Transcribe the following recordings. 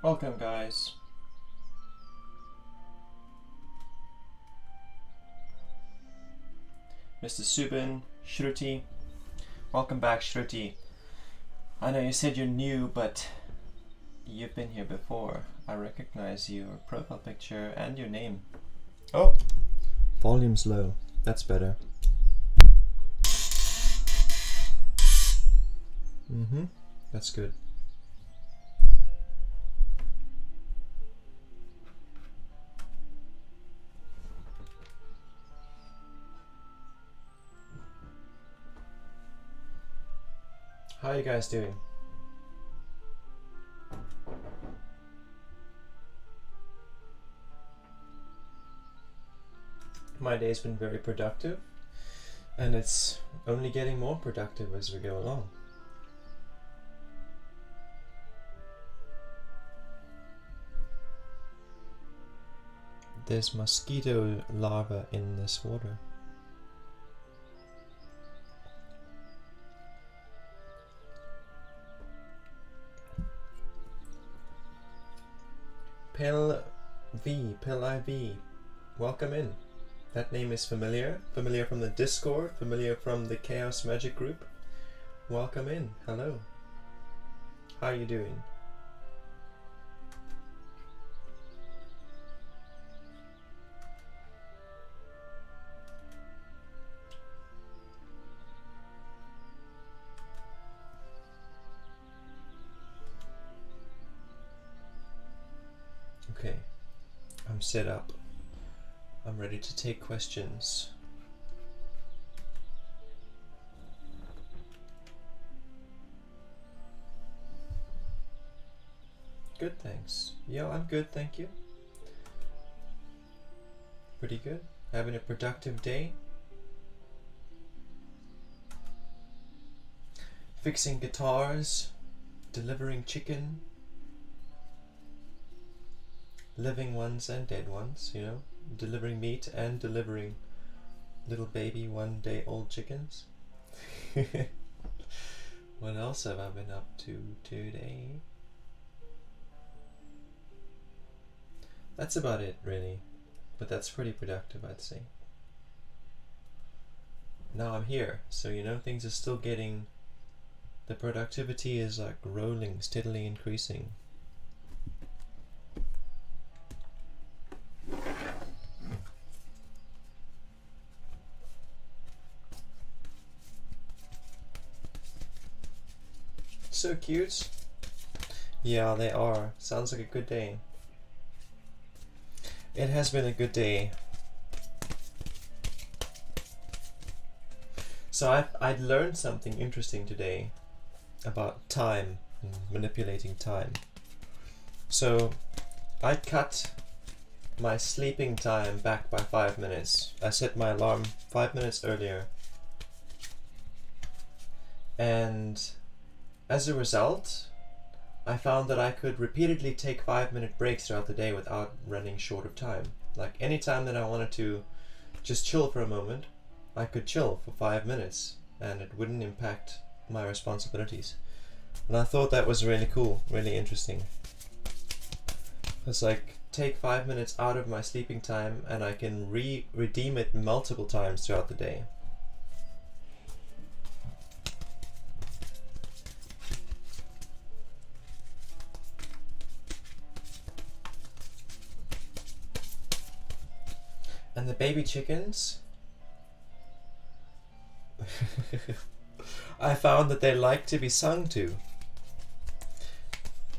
Welcome, guys. Mr. Subin, Shruti. Welcome back, Shruti. I know you said you're new, but you've been here before. I recognize your profile picture and your name. Oh! Volume's low. That's better. That's good. How are you guys doing? My day's been very productive, and it's only getting more productive as we go along. There's mosquito larvae in this water. Pill IV, welcome in. That name is familiar from the Discord, familiar from the Chaos Magic group. Welcome in, hello. How are you doing? Okay, I'm set up. I'm ready to take questions. Good, thanks. Yeah, I'm good, thank you. Pretty good. Having a productive day. Fixing guitars, delivering chicken. Living ones and dead ones, you know, delivering meat and delivering little baby 1 day old chickens. What else have I been up to today? That's about it, really, but that's pretty productive, I'd say. Now I'm here, so you know, things are still getting, the productivity is like rolling, steadily increasing. So cute. Yeah, they are. Sounds like a good day. It has been a good day. So I'd learned something interesting today about time and manipulating time. So I cut my sleeping time back by 5 minutes. I set my alarm 5 minutes earlier. And as a result, I found that I could repeatedly take 5-minute breaks throughout the day without running short of time. Like any time that I wanted to just chill for a moment, I could chill for 5 minutes and it wouldn't impact my responsibilities. And I thought that was really cool, really interesting. It's like, take 5 minutes out of my sleeping time and I can redeem it multiple times throughout the day. And the baby chickens, I found that they like to be sung to.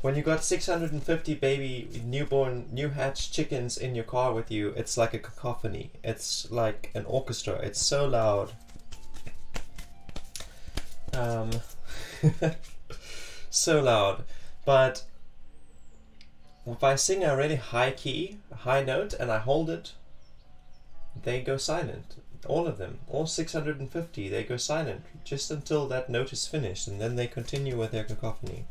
When you got 650 baby newborn new hatched chickens in your car with you, it's like a cacophony. It's like an orchestra. It's so loud. So loud. But if I sing a really high key, a high note, and I hold it, they go silent. All of them, all 650, they go silent just until that note is finished, and then they continue with their cacophony.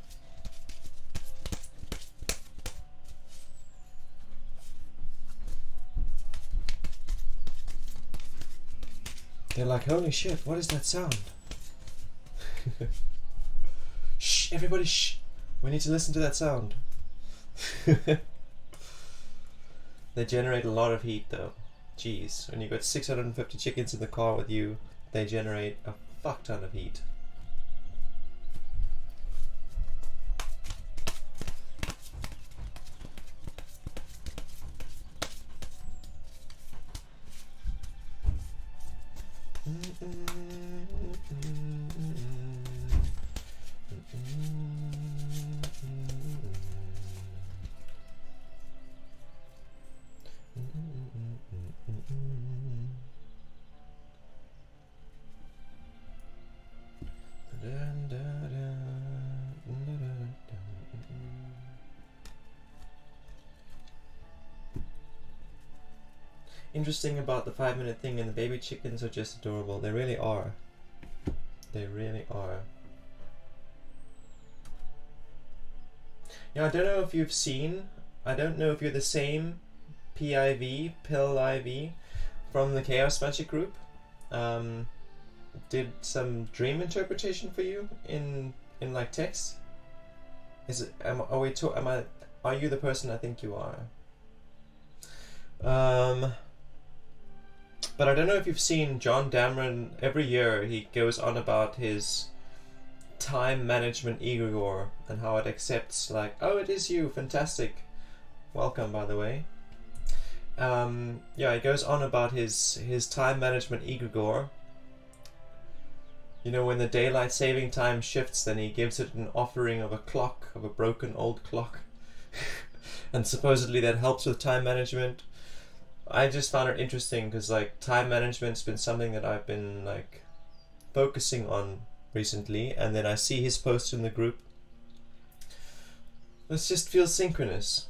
They're like, holy shit, what is that sound? Shh, everybody shh. We need to listen to that sound. They generate a lot of heat though. Jeez, when you got 650 chickens in the car with you, they generate a fuck ton of heat. Interesting about the 5-minute thing, and the baby chickens are just adorable. They really are. They really are. Yeah, I don't know if you've seen, I don't know if you're the same PIV, Pill IV, from the Chaos Magic group. Did some dream interpretation for you in like text? Is it, are you the person I think you are? But I don't know if you've seen John Dameron. Every year he goes on about his time management egregore and how it accepts, like, oh, it is you, fantastic, welcome, by the way. Yeah, he goes on about his time management egregore. You know, when the daylight saving time shifts, then he gives it an offering of a clock, of a broken old clock. And supposedly that helps with time management. I just found it interesting because, like, time management's been something that I've been, like, focusing on recently, and then I see his post in the group. This just feels synchronous.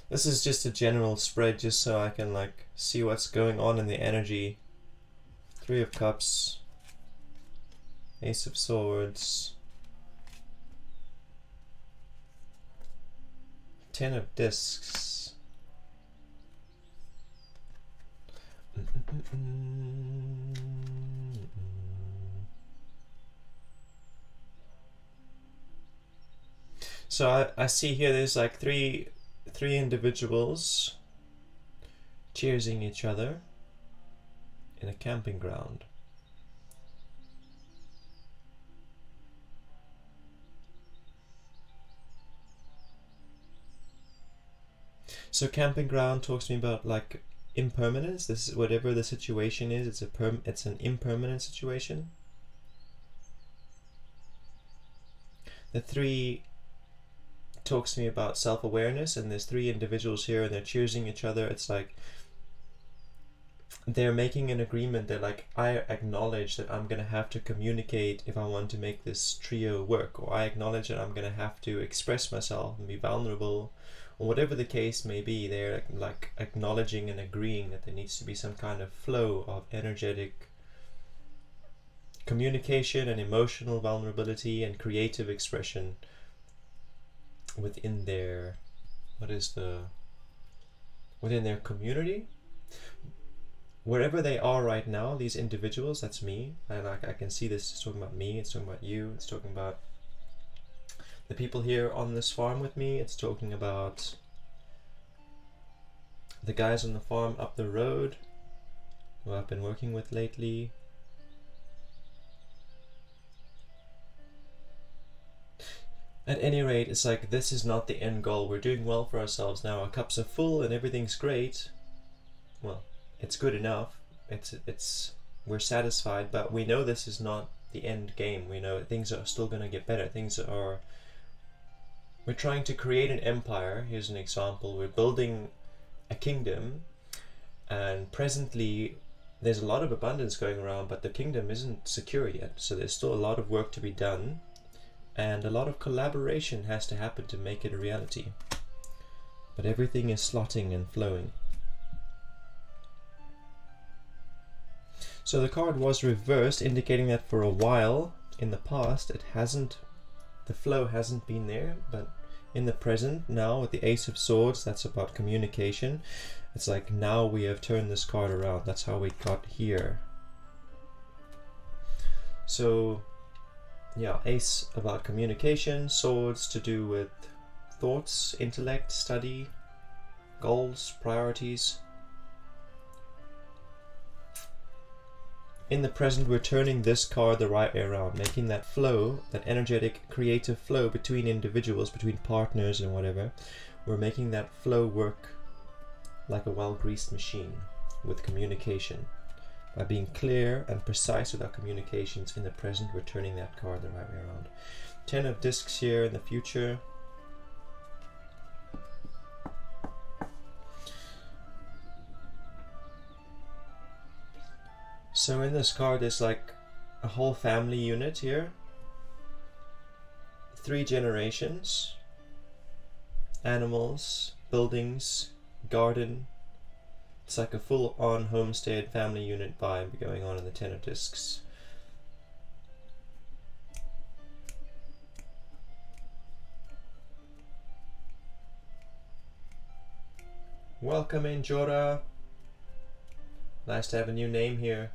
This is just a general spread just so I can, like, see what's going on in the energy. 3 of Cups, Ace of Swords, 10 of Discs. So I see here there's like three individuals cheersing each other in a camping ground. So camping ground talks to me about, like, impermanence. This is whatever the situation is. It's an impermanent situation. The 3 talks to me about self-awareness, and there's 3 individuals here and they're cheersing each other. It's like they're making an agreement. They're like, I acknowledge that I'm gonna have to communicate if I want to make this trio work, or I acknowledge that I'm gonna have to express myself and be vulnerable, or whatever the case may be. They're like acknowledging and agreeing that there needs to be some kind of flow of energetic communication and emotional vulnerability and creative expression within their within their community, wherever they are right now. These individuals, that's me, and I can see this. It's talking about me, it's talking about you, it's talking about the people here on this farm with me, it's talking about the guys on the farm up the road who I've been working with lately. At any rate, it's like, this is not the end goal. We're doing well for ourselves now. Our cups are full and everything's great. Well, it's good enough. We're satisfied, but we know this is not the end game. We know things are still going to get better. We're trying to create an empire. Here's an example. We're building a kingdom, and presently there's a lot of abundance going around, but the kingdom isn't secure yet. So there's still a lot of work to be done, and a lot of collaboration has to happen to make it a reality. But everything is slotting and flowing. So the card was reversed, indicating that for a while in the past the flow hasn't been there, but in the present now with the Ace of Swords, that's about communication. It's like, now we have turned this card around. That's how we got here. So yeah, ace about communication, swords to do with thoughts, intellect, study, goals, priorities. In the present, we're turning this card the right way around, making that flow, that energetic, creative flow between individuals, between partners and whatever. We're making that flow work like a well-greased machine with communication. By being clear and precise with our communications in the present, we're turning that card the right way around. 10 of discs here in the future. So in this card there's like a whole family unit here. 3 generations. Animals, buildings, garden. It's like a full-on homestead family unit vibe going on in the 10 of discs. Welcome in, Jora. Nice to have a new name here.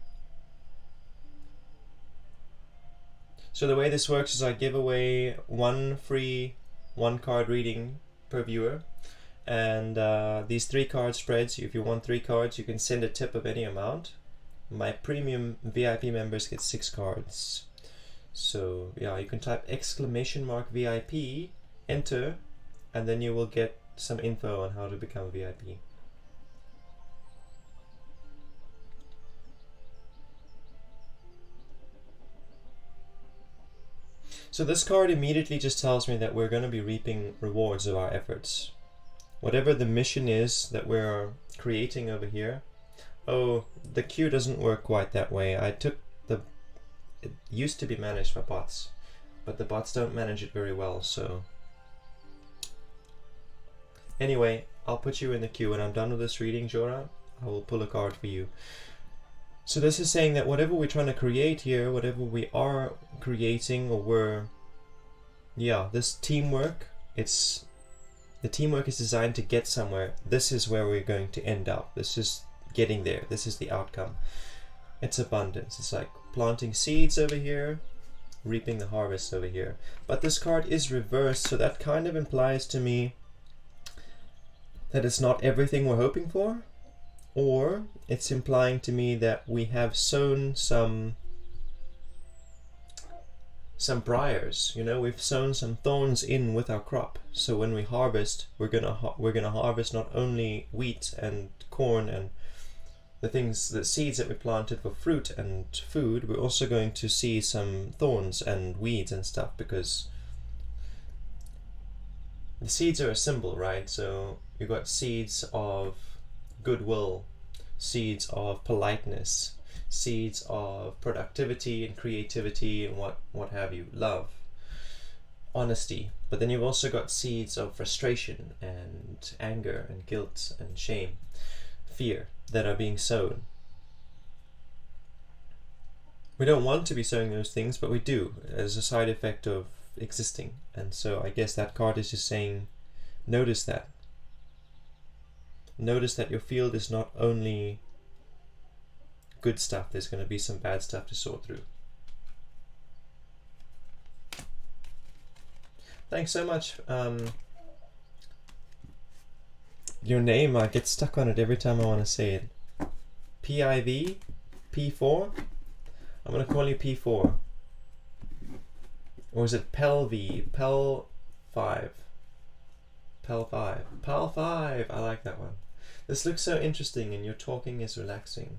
So the way this works is I give away 1 free 1-card reading per viewer, and these 3 card spreads, if you want 3 cards you can send a tip of any amount. My premium VIP members get 6 cards. So yeah, you can type !VIP, enter, and then you will get some info on how to become a VIP. So this card immediately just tells me that we're going to be reaping rewards of our efforts. Whatever the mission is that we're creating over here. Oh, the queue doesn't work quite that way. It used to be managed by bots, but the bots don't manage it very well, so. Anyway, I'll put you in the queue. When I'm done with this reading, Jora, I will pull a card for you. So this is saying that whatever we're trying to create here, whatever we are creating, or this teamwork, the teamwork is designed to get somewhere. This is where we're going to end up. This is getting there. This is the outcome. It's abundance. It's like planting seeds over here, reaping the harvest over here. But this card is reversed, so that kind of implies to me that it's not everything we're hoping for. Or it's implying to me that we have sown some briars, you know, we've sown some thorns in with our crop. So when we harvest, we're gonna harvest not only wheat and corn and the seeds that we planted for fruit and food. We're also going to see some thorns and weeds and stuff, because the seeds are a symbol, right? So you've got seeds of goodwill, seeds of politeness, seeds of productivity and creativity and what have you, love, honesty. But then you've also got seeds of frustration and anger and guilt and shame, fear, that are being sown. We don't want to be sowing those things, but we do as a side effect of existing. And so I guess that card is just saying, notice that. Notice that your field is not only good stuff, there's going to be some bad stuff to sort through. Thanks so much. Your name, I get stuck on it every time I want to say it. PIV? P4? I'm going to call you P4. Or is it PEL-V? PEL-5? PEL-5. PEL-5! I like that one. This looks so interesting and your talking is relaxing.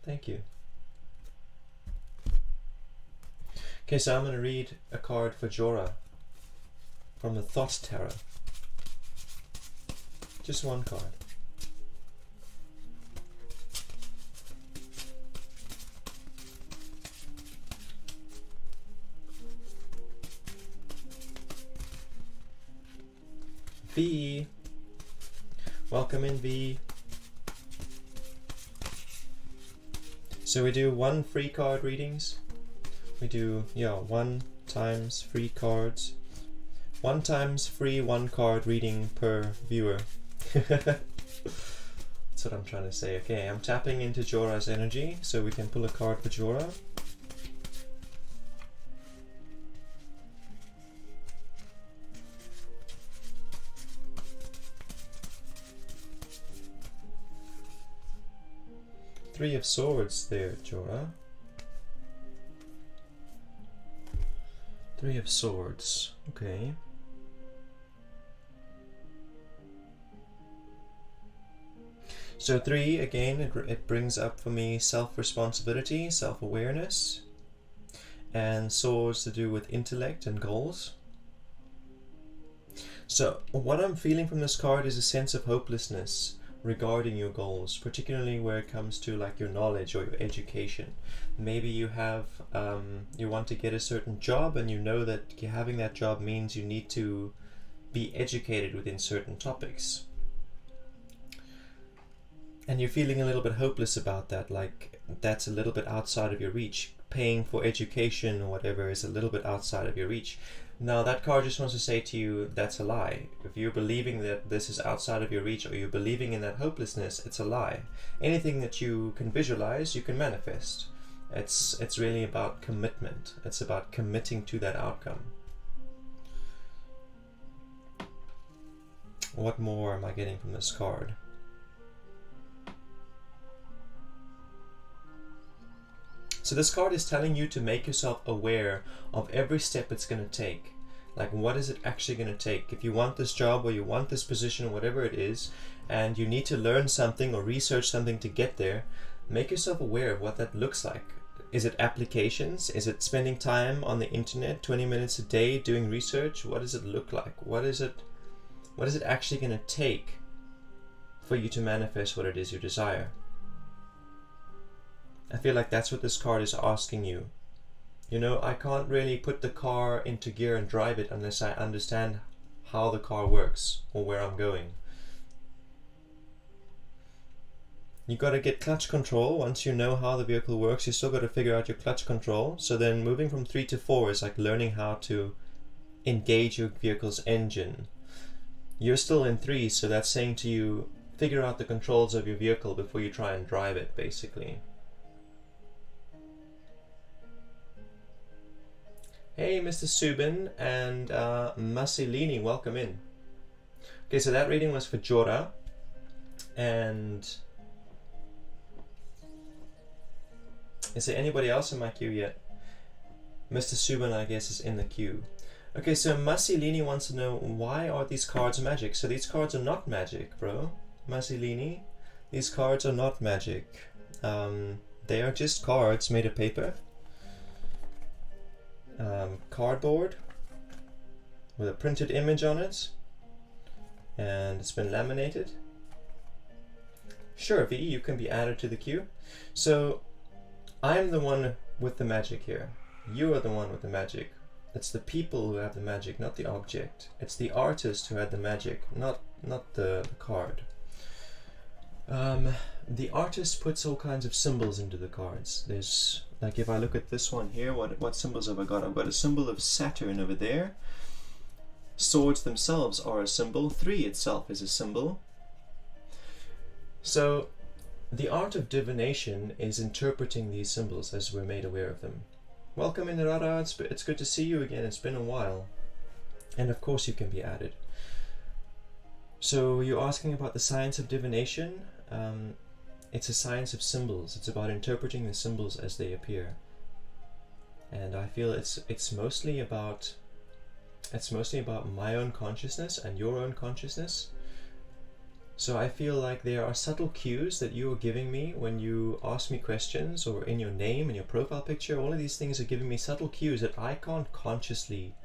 Thank you. Okay, so I'm going to read a card for Jora from the Thought Tarot. Just one card. V. Welcome in, V. So we do 1 free card readings. We do 1 times free cards. 1 times free 1 card reading per viewer. That's what I'm trying to say. Okay, I'm tapping into Jora's energy so we can pull a card for Jora. Three of Swords there, Jorah. Three of Swords. Okay. So 3, again, it brings up for me self-responsibility, self-awareness, and Swords to do with intellect and goals. So what I'm feeling from this card is a sense of hopelessness regarding your goals, particularly where it comes to like your knowledge or your education. Maybe you have, you want to get a certain job, and you know that having that job means you need to be educated within certain topics. And you're feeling a little bit hopeless about that, like that's a little bit outside of your reach. Paying for education or whatever is a little bit outside of your reach. Now that card just wants to say to you, that's a lie. If you're believing that this is outside of your reach, or you're believing in that hopelessness, it's a lie. Anything that you can visualize, you can manifest. It's really about commitment. It's about committing to that outcome. What more am I getting from this card? So this card is telling you to make yourself aware of every step it's going to take. Like, what is it actually going to take? If you want this job, or you want this position, or whatever it is, and you need to learn something or research something to get there, make yourself aware of what that looks like. Is it applications? Is it spending time on the internet, 20 minutes a day doing research? What does it look like? What is it actually going to take for you to manifest what it is you desire? I feel like that's what this card is asking you. You know, I can't really put the car into gear and drive it unless I understand how the car works or where I'm going. You got to get clutch control. Once you know how the vehicle works, you still got to figure out your clutch control. So then moving from 3 to 4 is like learning how to engage your vehicle's engine. You're still in 3, so that's saying to you, figure out the controls of your vehicle before you try and drive it, basically. Hey, Mr. Subin and Masilini, welcome in. Okay, so that reading was for Jorah, and is there anybody else in my queue yet? Mr. Subin, I guess, is in the queue. Okay, so Masilini wants to know, why are these cards magic? So these cards are not magic, bro. Masilini, these cards are not magic. They are just cards made of paper. Cardboard with a printed image on it, and it's been laminated. Sure, V, you can be added to the queue. So I'm the one with the magic here. You are the one with the magic. It's the people who have the magic, not the object. It's the artist who had the magic, not the card. The artist puts all kinds of symbols into the cards. There's, like, if I look at this one here, what symbols have I got? I've got a symbol of Saturn over there. Swords themselves are a symbol. 3 itself is a symbol. So the art of divination is interpreting these symbols as we're made aware of them. Welcome in, Rara. It's good to see you again. It's been a while. And of course you can be added. So you're asking about the science of divination. It's a science of symbols. It's about interpreting the symbols as they appear. And I feel it's mostly about my own consciousness and your own consciousness. So I feel like there are subtle cues that you are giving me when you ask me questions, or in your name and your profile picture. All of these things are giving me subtle cues that I can't consciously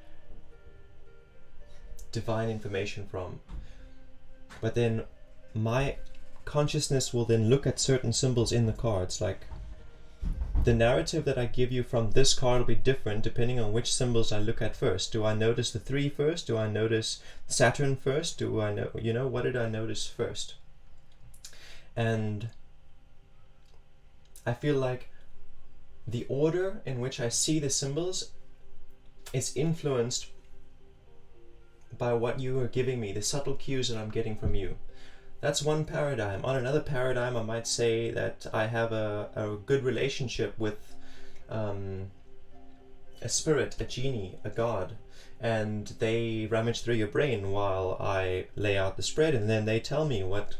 divine information from. But then my consciousness will then look at certain symbols in the cards. Like, the narrative that I give you from this card will be different depending on which symbols I look at first. Do I notice the 3 first? Do I notice Saturn first? Do I know, you know, what did I notice first? And I feel like the order in which I see the symbols is influenced by what you are giving me, the subtle cues that I'm getting from you. That's one paradigm. On another paradigm, I might say that I have a good relationship with a spirit, a genie, a god, and they rummage through your brain while I lay out the spread, and then they tell me what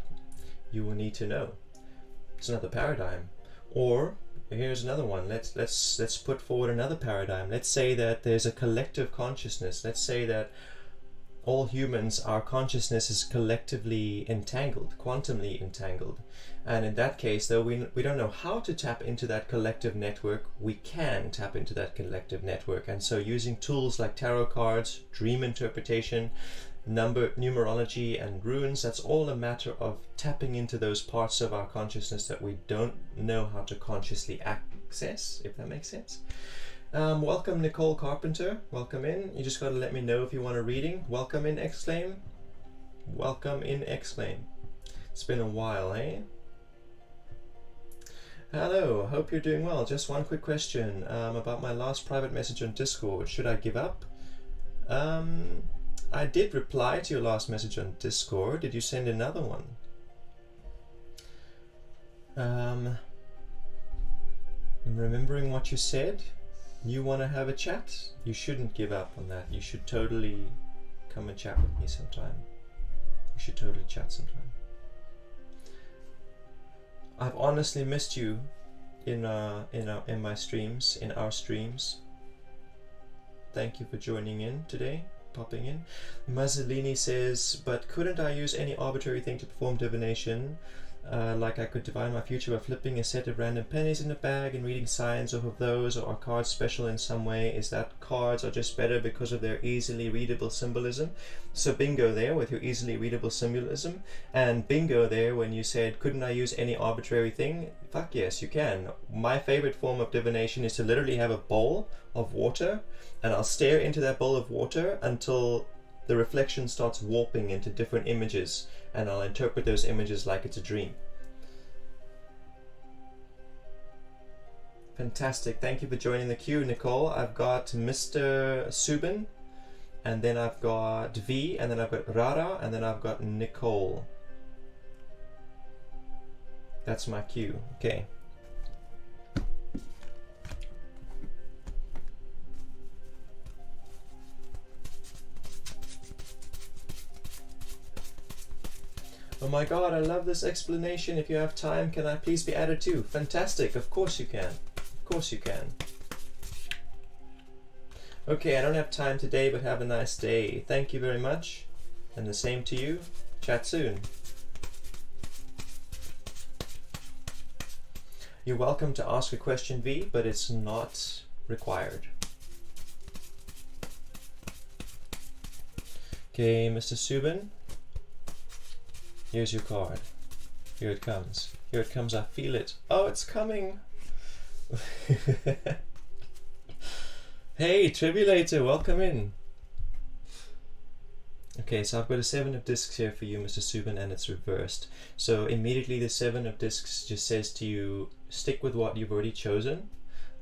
you will need to know. It's another paradigm. Or here's another one. Let's put forward another paradigm. Let's say that there's a collective consciousness. Let's say that all humans, our consciousness is collectively entangled, quantumly entangled. And in that case, though we don't know how to tap into that collective network, we can tap into that collective network. And so using tools like tarot cards, dream interpretation, numerology, and runes, that's all a matter of tapping into those parts of our consciousness that we don't know how to consciously access, if that makes sense. Welcome Nicole Carpenter, welcome in. You just got to let me know if you want a reading. Welcome in, exclaim. Welcome in, exclaim. It's been a while, eh? Hello, hope you're doing well. Just one quick question about my last private message on Discord. Should I give up? I did reply to your last message on Discord. Did you send another one? I'm remembering what you said. You want to have a chat? You shouldn't give up on that. You should totally come and chat with me sometime. We should totally chat sometime. I've honestly missed you in my streams, in our streams. Thank you for joining in today, popping in. Mazzolini says, but couldn't I use any arbitrary thing to perform divination? Like I could divine my future by flipping a set of random pennies in a bag and reading signs off of those, or are cards special in some way? Is that cards are just better because of their easily readable symbolism? So bingo there with your easily readable symbolism, and bingo there when you said, couldn't I use any arbitrary thing? Fuck yes, you can. My favorite form of divination is to literally have a bowl of water, and I'll stare into that bowl of water until the reflection starts warping into different images, and I'll interpret those images like it's a dream. Fantastic, thank you for joining the queue, Nicole. I've got Mr. Subin, and then I've got V, and then I've got Rara, and then I've got Nicole. That's my queue. Okay. Oh my god, I love this explanation. If you have time, can I please be added too? Fantastic, of course you can. Of course you can. Okay, I don't have time today, but have a nice day. Thank you very much. And the same to you. Chat soon. You're welcome to ask a question, V, but it's not required. Okay, Mr. Subin. Here's your card. Here it comes. Here it comes, I feel it. Oh, it's coming! Hey, Tribulator, welcome in. Okay, so I've got a 7 of discs here for you, Mr. Subin, and it's reversed. So immediately the 7 of discs just says to you, stick with what you've already chosen.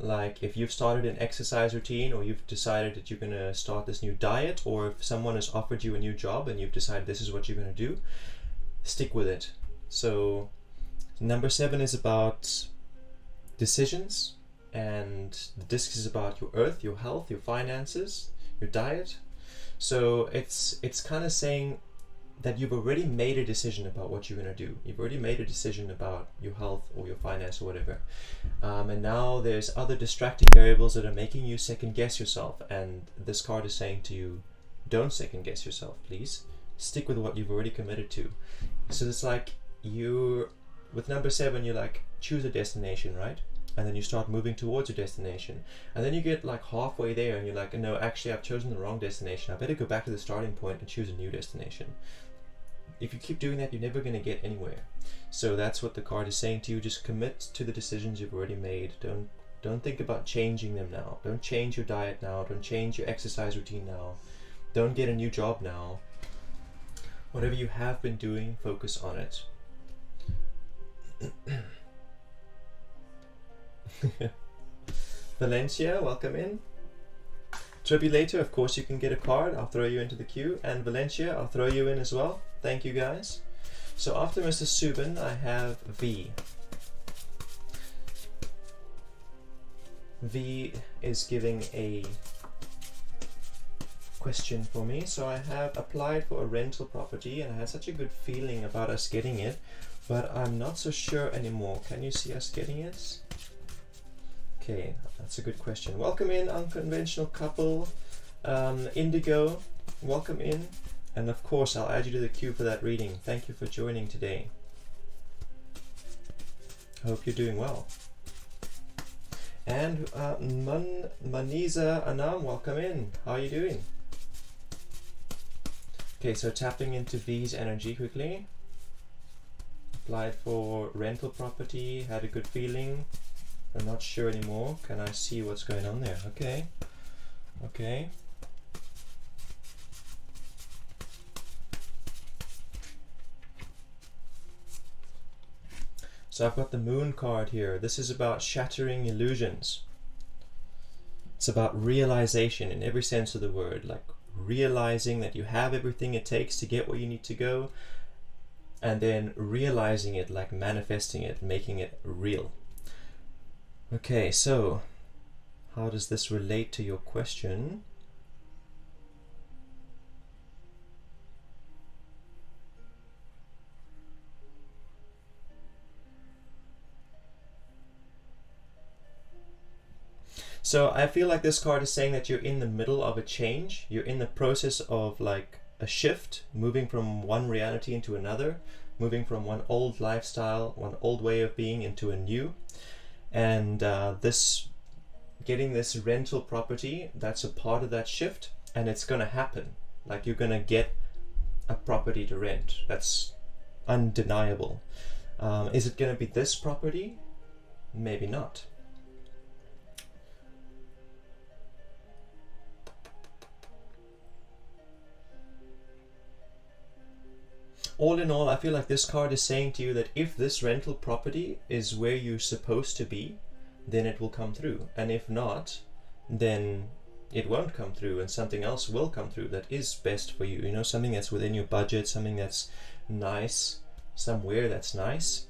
Like if you've started an exercise routine, or you've decided that you're going to start this new diet, or if someone has offered you a new job and you've decided this is what you're going to do, stick with it. So number 7 is about decisions, and the disc is about your earth, your health, your finances, your diet. So it's kind of saying that you've already made a decision about what you're going to do. You've already made a decision about your health or your finance or whatever, and now there's other distracting variables that are making you second guess yourself, and this card is saying to you, don't second guess yourself, please. Stick with what you've already committed to. So it's like with number 7, you like choose a destination, right? And then you start moving towards your destination, and then you get like halfway there and you're like, no, actually I've chosen the wrong destination. I better go back to the starting point and choose a new destination. If you keep doing that, you're never going to get anywhere. So that's what the card is saying to you. Just commit to the decisions you've already made. Don't think about changing them now. Don't change your diet now. Don't change your exercise routine now. Don't get a new job now. Whatever you have been doing, focus on it. Valencia, welcome in. Tribulator, of course you can get a card. I'll throw you into the queue. And Valencia, I'll throw you in as well. Thank you guys. So after Mr. Subin, I have V. V is giving a question for me. So I have applied for a rental property and I had such a good feeling about us getting it, but I'm not so sure anymore. Can you see us getting it? Okay, that's a good question. Welcome in, unconventional couple. Indigo, welcome in. And of course, I'll add you to the queue for that reading. Thank you for joining today. Hope you're doing well. And Maniza Anam, welcome in. How are you doing? Okay, so tapping into V's energy quickly. Applied for rental property, had a good feeling. I'm not sure anymore. Can I see what's going on there? Okay. Okay. So I've got the Moon card here. This is about shattering illusions. It's about realization in every sense of the word, like realizing that you have everything it takes to get where you need to go, and then realizing it, like manifesting it, making it real. Okay, so how does this relate to your question? So I feel like this card is saying that you're in the middle of a change. You're in the process of like a shift, moving from one reality into another, moving from one old lifestyle, one old way of being into a new. And getting this rental property, that's a part of that shift, and it's going to happen. Like you're going to get a property to rent. That's undeniable. Is it going to be this property? Maybe not. All in all, I feel like this card is saying to you that if this rental property is where you're supposed to be, then it will come through. And if not, then it won't come through and something else will come through that is best for you. You know, something that's within your budget, something that's nice, somewhere that's nice.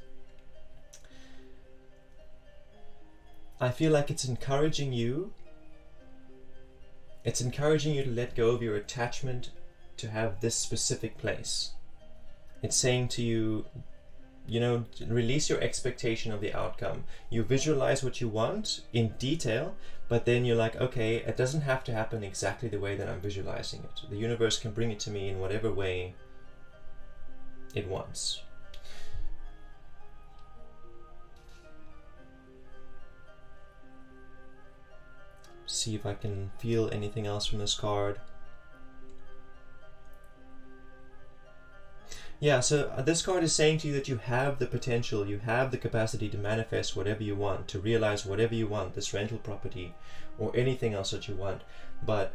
I feel like it's encouraging you. It's encouraging you to let go of your attachment to have this specific place. It's saying to you, you know, release your expectation of the outcome. You visualize what you want in detail, but then you're like, okay, it doesn't have to happen exactly the way that I'm visualizing it. The universe can bring it to me in whatever way it wants. See if I can feel anything else from this card. Yeah, so this card is saying to you that you have the potential, you have the capacity to manifest whatever you want, to realize whatever you want, this rental property or anything else that you want. But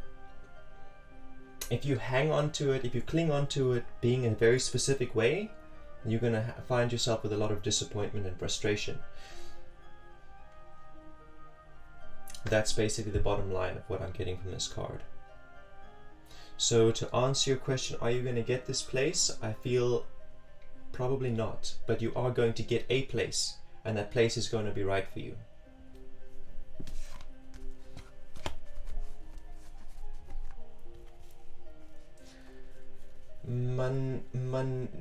if you hang on to it, if you cling on to it being in a very specific way, you're going to find yourself with a lot of disappointment and frustration. That's basically the bottom line of what I'm getting from this card. So to answer your question, are you going to get this place? I feel probably not, but you are going to get a place, and that place is going to be right for you.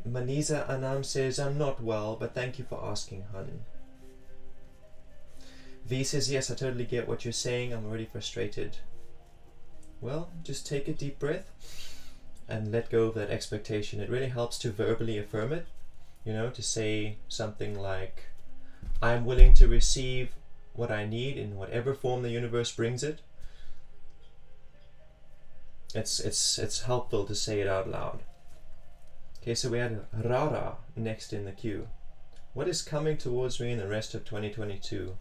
Maniza Anam says, I'm not well, but thank you for asking, hun. V says, yes, I totally get what you're saying. I'm already frustrated. Well, just take a deep breath and let go of that expectation. It really helps to verbally affirm it, you know, to say something like, I'm willing to receive what I need in whatever form the universe brings it. It's helpful to say it out loud. Okay, so we had Rara next in the queue. What is coming towards me in the rest of 2022?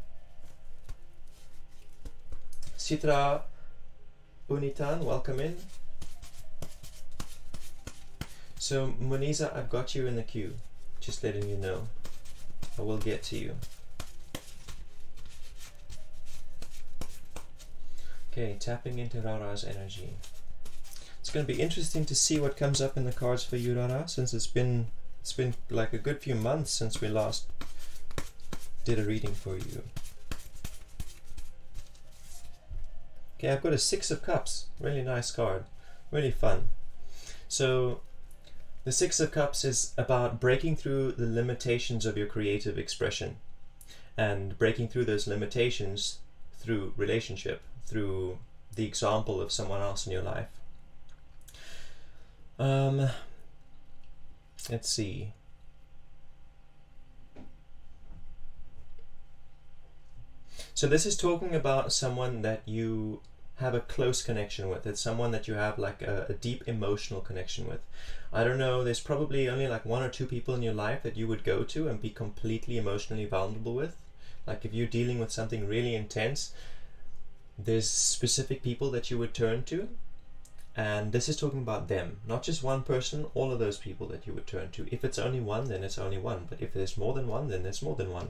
Sitra Unitan, welcome in. So Muniza, I've got you in the queue. Just letting you know. I will get to you. Okay, tapping into Rara's energy. It's going to be interesting to see what comes up in the cards for you, Rara, since it's been like a good few months since we last did a reading for you. Okay, I've got a 6 of Cups. Really nice card. Really fun. So the Six of Cups is about breaking through the limitations of your creative expression, and breaking through those limitations through relationship, through the example of someone else in your life. Let's see. So this is talking about someone that you have a close connection with. It's someone that you have like a deep emotional connection with. I don't know, there's probably only like one or two people in your life that you would go to and be completely emotionally vulnerable with. Like if you're dealing with something really intense, there's specific people that you would turn to. And this is talking about them, not just one person, all of those people that you would turn to. If it's only one, then it's only one. But if there's more than one, then there's more than one.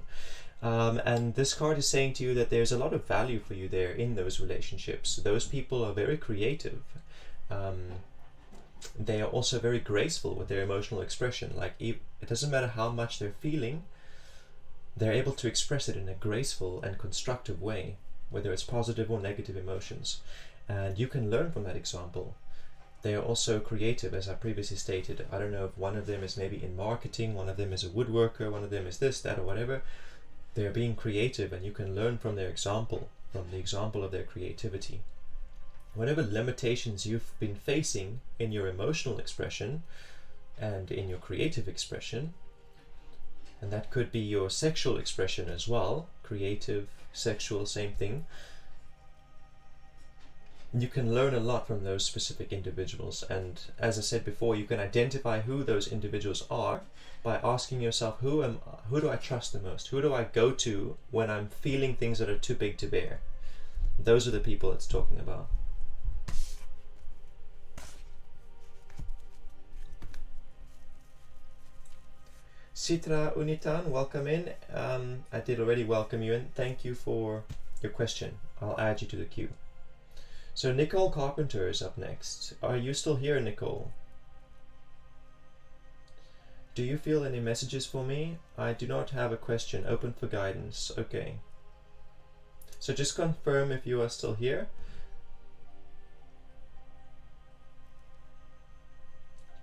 And this card is saying to you that there's a lot of value for you there in those relationships. Those people are very creative. They are also very graceful with their emotional expression. Like it doesn't matter how much they're feeling, they're able to express it in a graceful and constructive way, whether it's positive or negative emotions. And you can learn from that example. They are also creative, as I previously stated. I don't know if one of them is maybe in marketing, one of them is a woodworker, one of them is this, that, or whatever. They're being creative, and you can learn from their example, from the example of their creativity. Whatever limitations you've been facing in your emotional expression and in your creative expression, and that could be your sexual expression as well, creative, sexual, same thing. You can learn a lot from those specific individuals, and as I said before, you can identify who those individuals are by asking yourself, who do I trust the most? Who do I go to when I'm feeling things that are too big to bear? Those are the people it's talking about. Sitra Unitan, welcome in. I did already welcome you in. Thank you for your question. I'll add you to the queue. So Nicole Carpenter is up next. Are you still here, Nicole? Do you feel any messages for me? I do not have a question. Open for guidance. Okay. So just confirm if you are still here.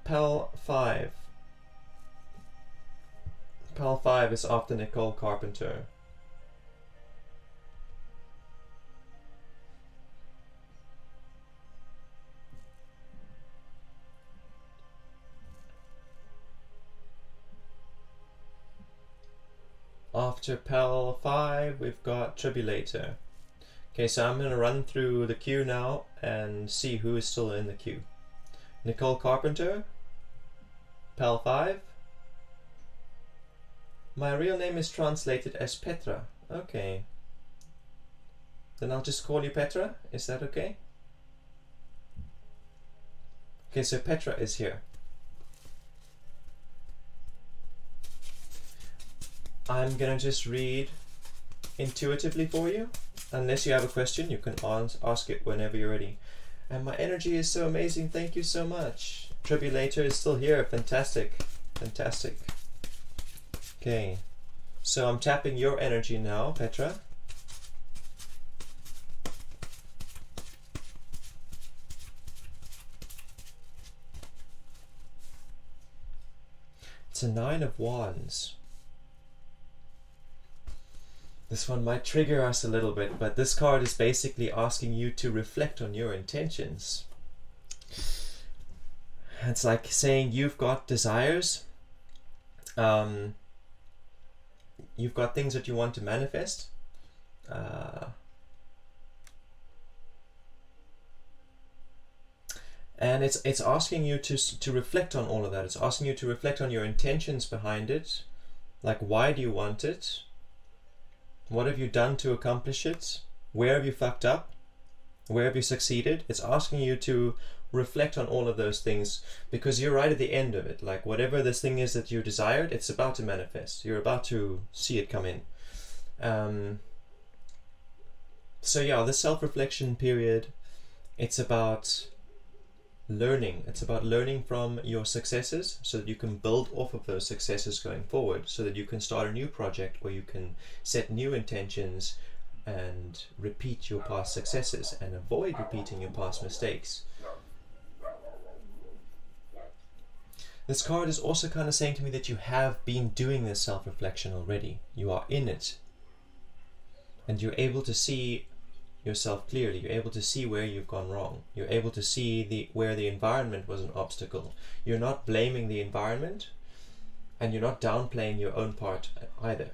Pal 5. Pal 5 is after Nicole Carpenter. After Pal 5, we've got Tribulator. Okay, so I'm going to run through the queue now and see who is still in the queue. Nicole Carpenter, Pal 5. My real name is translated as Petra. Okay. Then I'll just call you Petra. Is that okay? Okay, so Petra is here. I'm gonna just read intuitively for you. Unless you have a question, you can ask it whenever you're ready. And my energy is so amazing. Thank you so much. Tribulator is still here. Fantastic. Fantastic. Okay. So I'm tapping your energy now, Petra. It's a 9 of Wands. This one might trigger us a little bit, but this card is basically asking you to reflect on your intentions. It's like saying you've got desires, you've got things that you want to manifest, and it's asking you to reflect on all of that. It's asking you to reflect on your intentions behind it, like why do you want it? What have you done to accomplish it? Where have you fucked up? Where have you succeeded? It's asking you to reflect on all of those things, because you're right at the end of it. Like whatever this thing is that you desired, it's about to manifest. You're about to see it come in. So yeah, the self-reflection period, it's about learning. It's about learning from your successes so that you can build off of those successes going forward, so that you can start a new project where you can set new intentions and repeat your past successes and avoid repeating your past mistakes. This card is also kind of saying to me that you have been doing this self-reflection already. You are in it. And you're able to see yourself clearly. You're able to see where you've gone wrong. You're able to see where the environment was an obstacle. You're not blaming the environment, and you're not downplaying your own part either.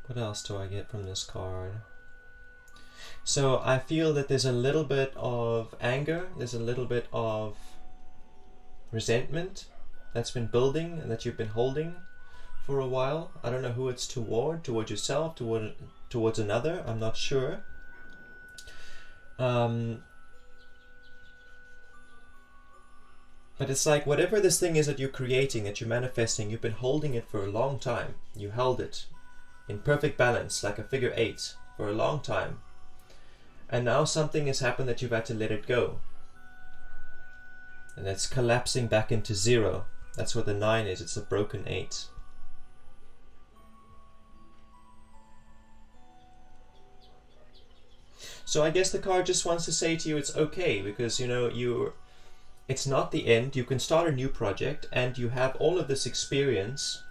What else do I get from this card? So I feel that there's a little bit of anger, there's a little bit of resentment that's been building and that you've been holding for a while. I don't know who it's towards yourself, towards another, I'm not sure. But it's like whatever this thing is that you're creating, that you're manifesting, you've been holding it for a long time. You held it in perfect balance, like a figure 8, for a long time. And now something has happened that you've had to let it go. And it's collapsing back into 0. That's what the 9 is, it's a broken 8. So I guess the card just wants to say to you it's okay, because you know, it's not the end. You can start a new project and you have all of this experience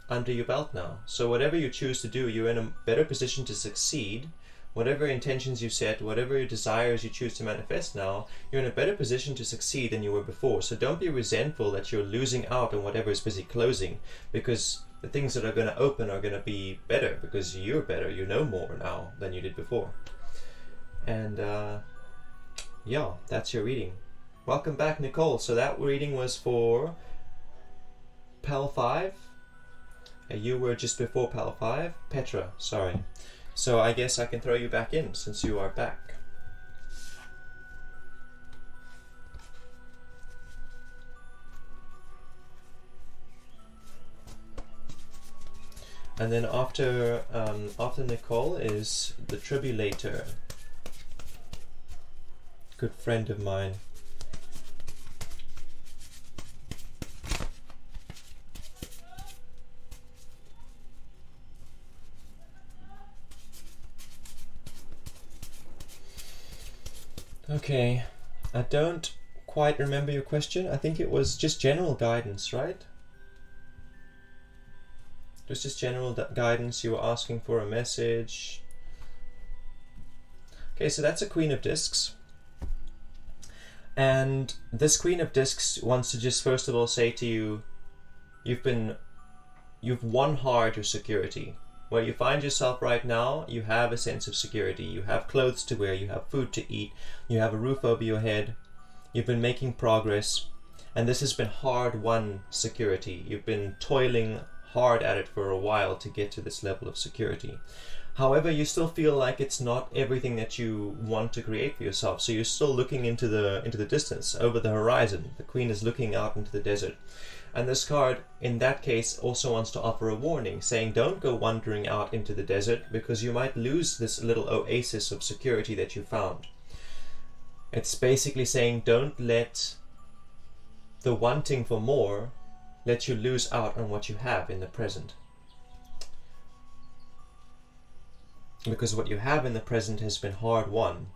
under your belt now. So whatever you choose to do, you're in a better position to succeed. Whatever intentions you set, whatever your desires you choose to manifest now, you're in a better position to succeed than you were before. So don't be resentful that you're losing out on whatever is busy closing, because the things that are going to open are going to be better, because you're better, you know more now than you did before. And yeah, that's your reading. Welcome back, Nicole. So that reading was for PAL 5. You were just before PAL 5. Petra, sorry. So I guess I can throw you back in since you are back. And then after Nicole is the Tribulator. Good friend of mine. Okay, I don't quite remember your question. I think it was just general guidance, right? It was just general guidance. You were asking for a message. Okay, so that's a Queen of Discs. And this Queen of Discs wants to just first of all say to you, you've won hard your security. Where you find yourself right now, you have a sense of security. You have clothes to wear, you have food to eat, you have a roof over your head, you've been making progress, and this has been hard-won security. You've been toiling hard at it for a while to get to this level of security. However, you still feel like it's not everything that you want to create for yourself, so you're still looking into the distance, over the horizon. The Queen is looking out into the desert. And this card, in that case, also wants to offer a warning, saying don't go wandering out into the desert, because you might lose this little oasis of security that you found. It's basically saying don't let the wanting for more let you lose out on what you have in the present. Because what you have in the present has been hard won.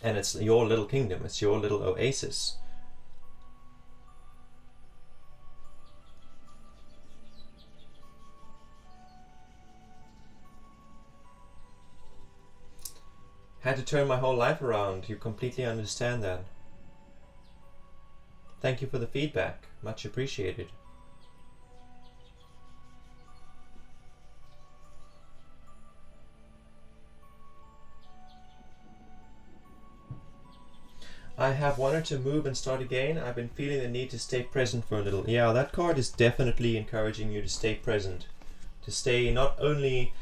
And it's your little kingdom, it's your little oasis. Had to turn my whole life around. You completely understand that. Thank you for the feedback. Much appreciated. I have wanted to move and start again. I've been feeling the need to stay present for a little. Yeah, that card is definitely encouraging you to stay present. To stay not only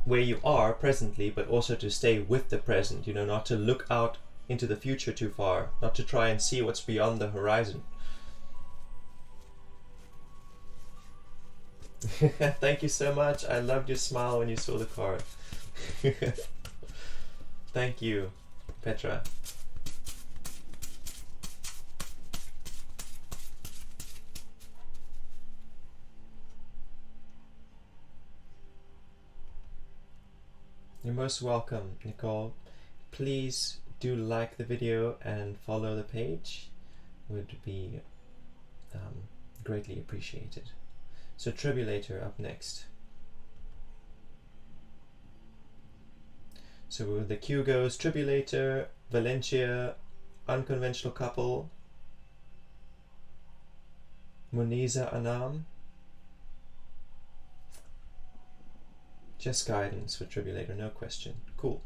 where you are presently, but also to stay with the present, you know, not to look out into the future too far, not to try and see what's beyond the horizon. Thank you so much. I loved your smile when you saw the card. Thank you, Petra. You're most welcome, Nicole. Please do like the video and follow the page. Would be greatly appreciated. So Tribulator up next. So the queue goes Tribulator, Valencia, Unconventional Couple, Muniza Anam. Just guidance for Tribulator, no question. Cool.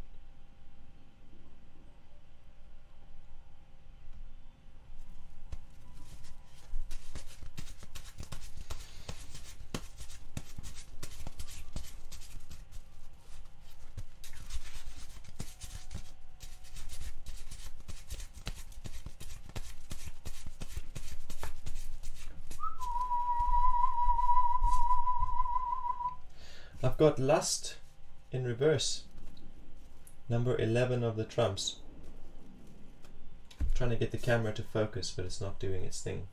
I've got Lust in reverse. Number 11 of the trumps. I'm trying to get the camera to focus, but it's not doing its thing.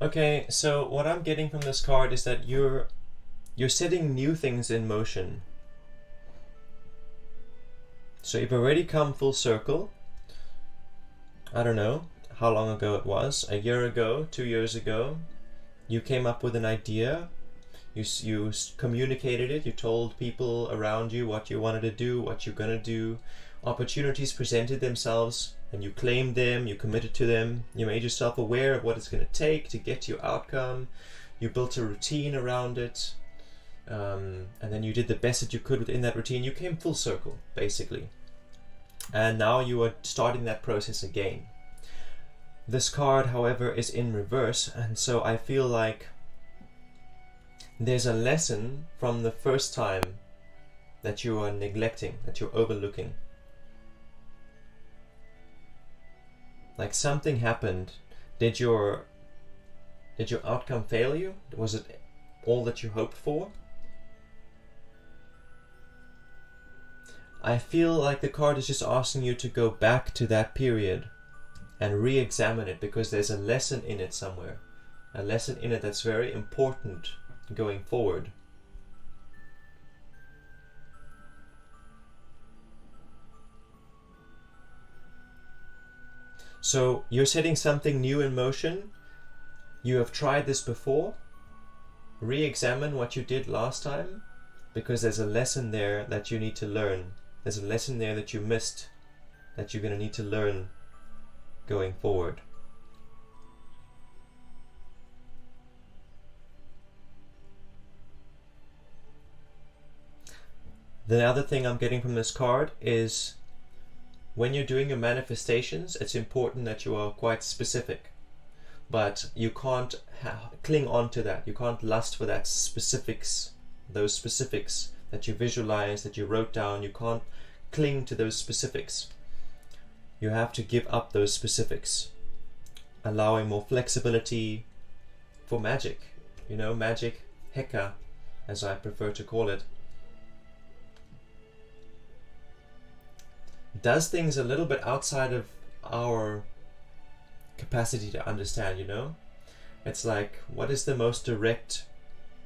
Okay, so what I'm getting from this card is that you're setting new things in motion. So you've already come full circle. I don't know how long ago it was, a year ago, 2 years ago, you came up with an idea, you communicated it, you told people around you what you wanted to do, what you're going to do, opportunities presented themselves, and you claimed them, you committed to them, you made yourself aware of what it's going to take to get to your outcome, you built a routine around it, and then you did the best that you could within that routine. You came full circle, basically. And now you are starting that process again. This card, however, is in reverse, and so I feel like there's a lesson from the first time that you are neglecting, that you're overlooking. Like something happened. Did your outcome fail you? Was it all that you hoped for? I feel like the card is just asking you to go back to that period and re-examine it, because there's a lesson in it somewhere. A lesson in it that's very important going forward. So you're setting something new in motion. You have tried this before. Re-examine what you did last time, because there's a lesson there that you need to learn. There's a lesson there that you missed, that you're going to need to learn going forward. The other thing I'm getting from this card is when you're doing your manifestations, it's important that you are quite specific. But you can't cling on to that. You can't lust for that specifics, those specifics that you visualize, that you wrote down. You can't cling to those specifics. You have to give up those specifics, allowing more flexibility for magic. You know, magic, Heka, as I prefer to call it, does things a little bit outside of our capacity to understand, you know? It's like, what is the most direct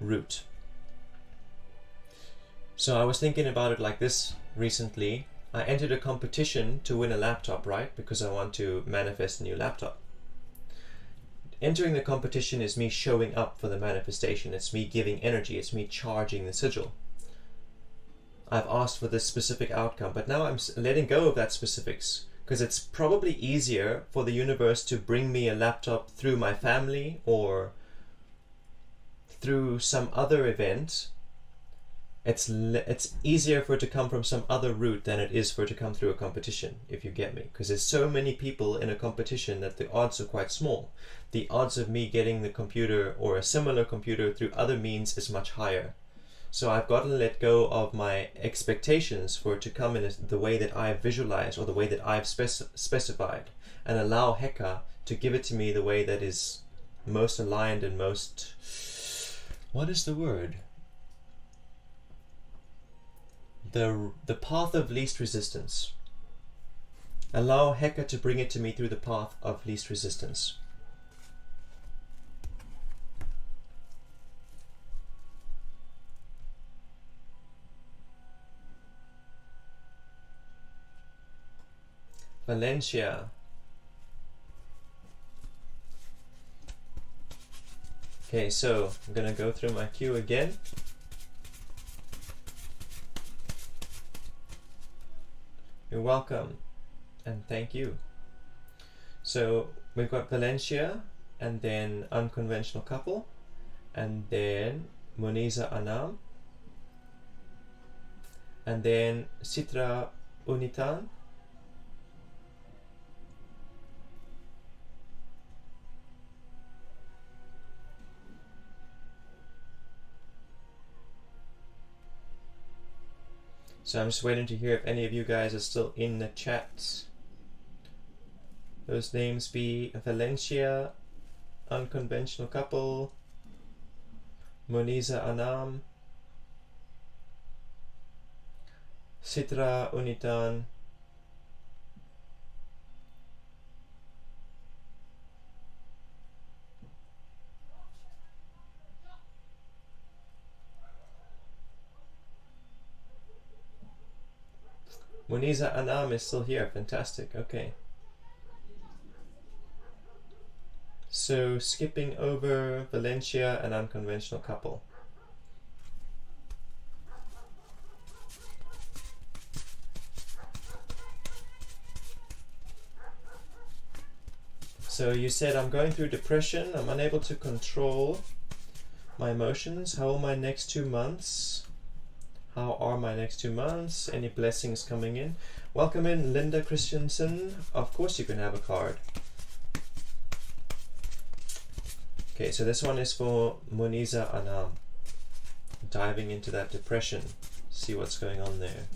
route? So I was thinking about it like this recently. I entered a competition to win a laptop, right? Because I want to manifest a new laptop. Entering the competition is me showing up for the manifestation. It's me giving energy. It's me charging the sigil. I've asked for this specific outcome, but now I'm letting go of that specifics, because it's probably easier for the universe to bring me a laptop through my family or through some other event. It's easier for it to come from some other route than it is for it to come through a competition, if you get me. Because there's so many people in a competition that the odds are quite small. The odds of me getting the computer or a similar computer through other means is much higher. So I've got to let go of my expectations for it to come in the way that I've visualized or the way that I've specified, and allow Heka to give it to me the way that is most aligned and most... what is the word? The path of least resistance. Allow Heka to bring it to me through the path of least resistance. Valencia. Okay, so I'm gonna go through my queue again. You're welcome, and thank you. So we've got Valencia, and then Unconventional Couple, and then Muniza Anam, and then Sitra Unitan, so I'm just waiting to hear if any of you guys are still in the chat. Those names be Valencia, Unconventional Couple, Muniza Anam, Sitra Unitan, Muniza Anam is still here. Fantastic. Okay. So skipping over Valencia and Unconventional Couple. So you said, I'm going through depression. I'm unable to control my emotions. How are my next 2 months? How are my next 2 months? Any blessings coming in? Welcome in, Linda Christensen. Of course you can have a card. Okay, so this one is for Muniza Anam. Diving into that depression. See what's going on there.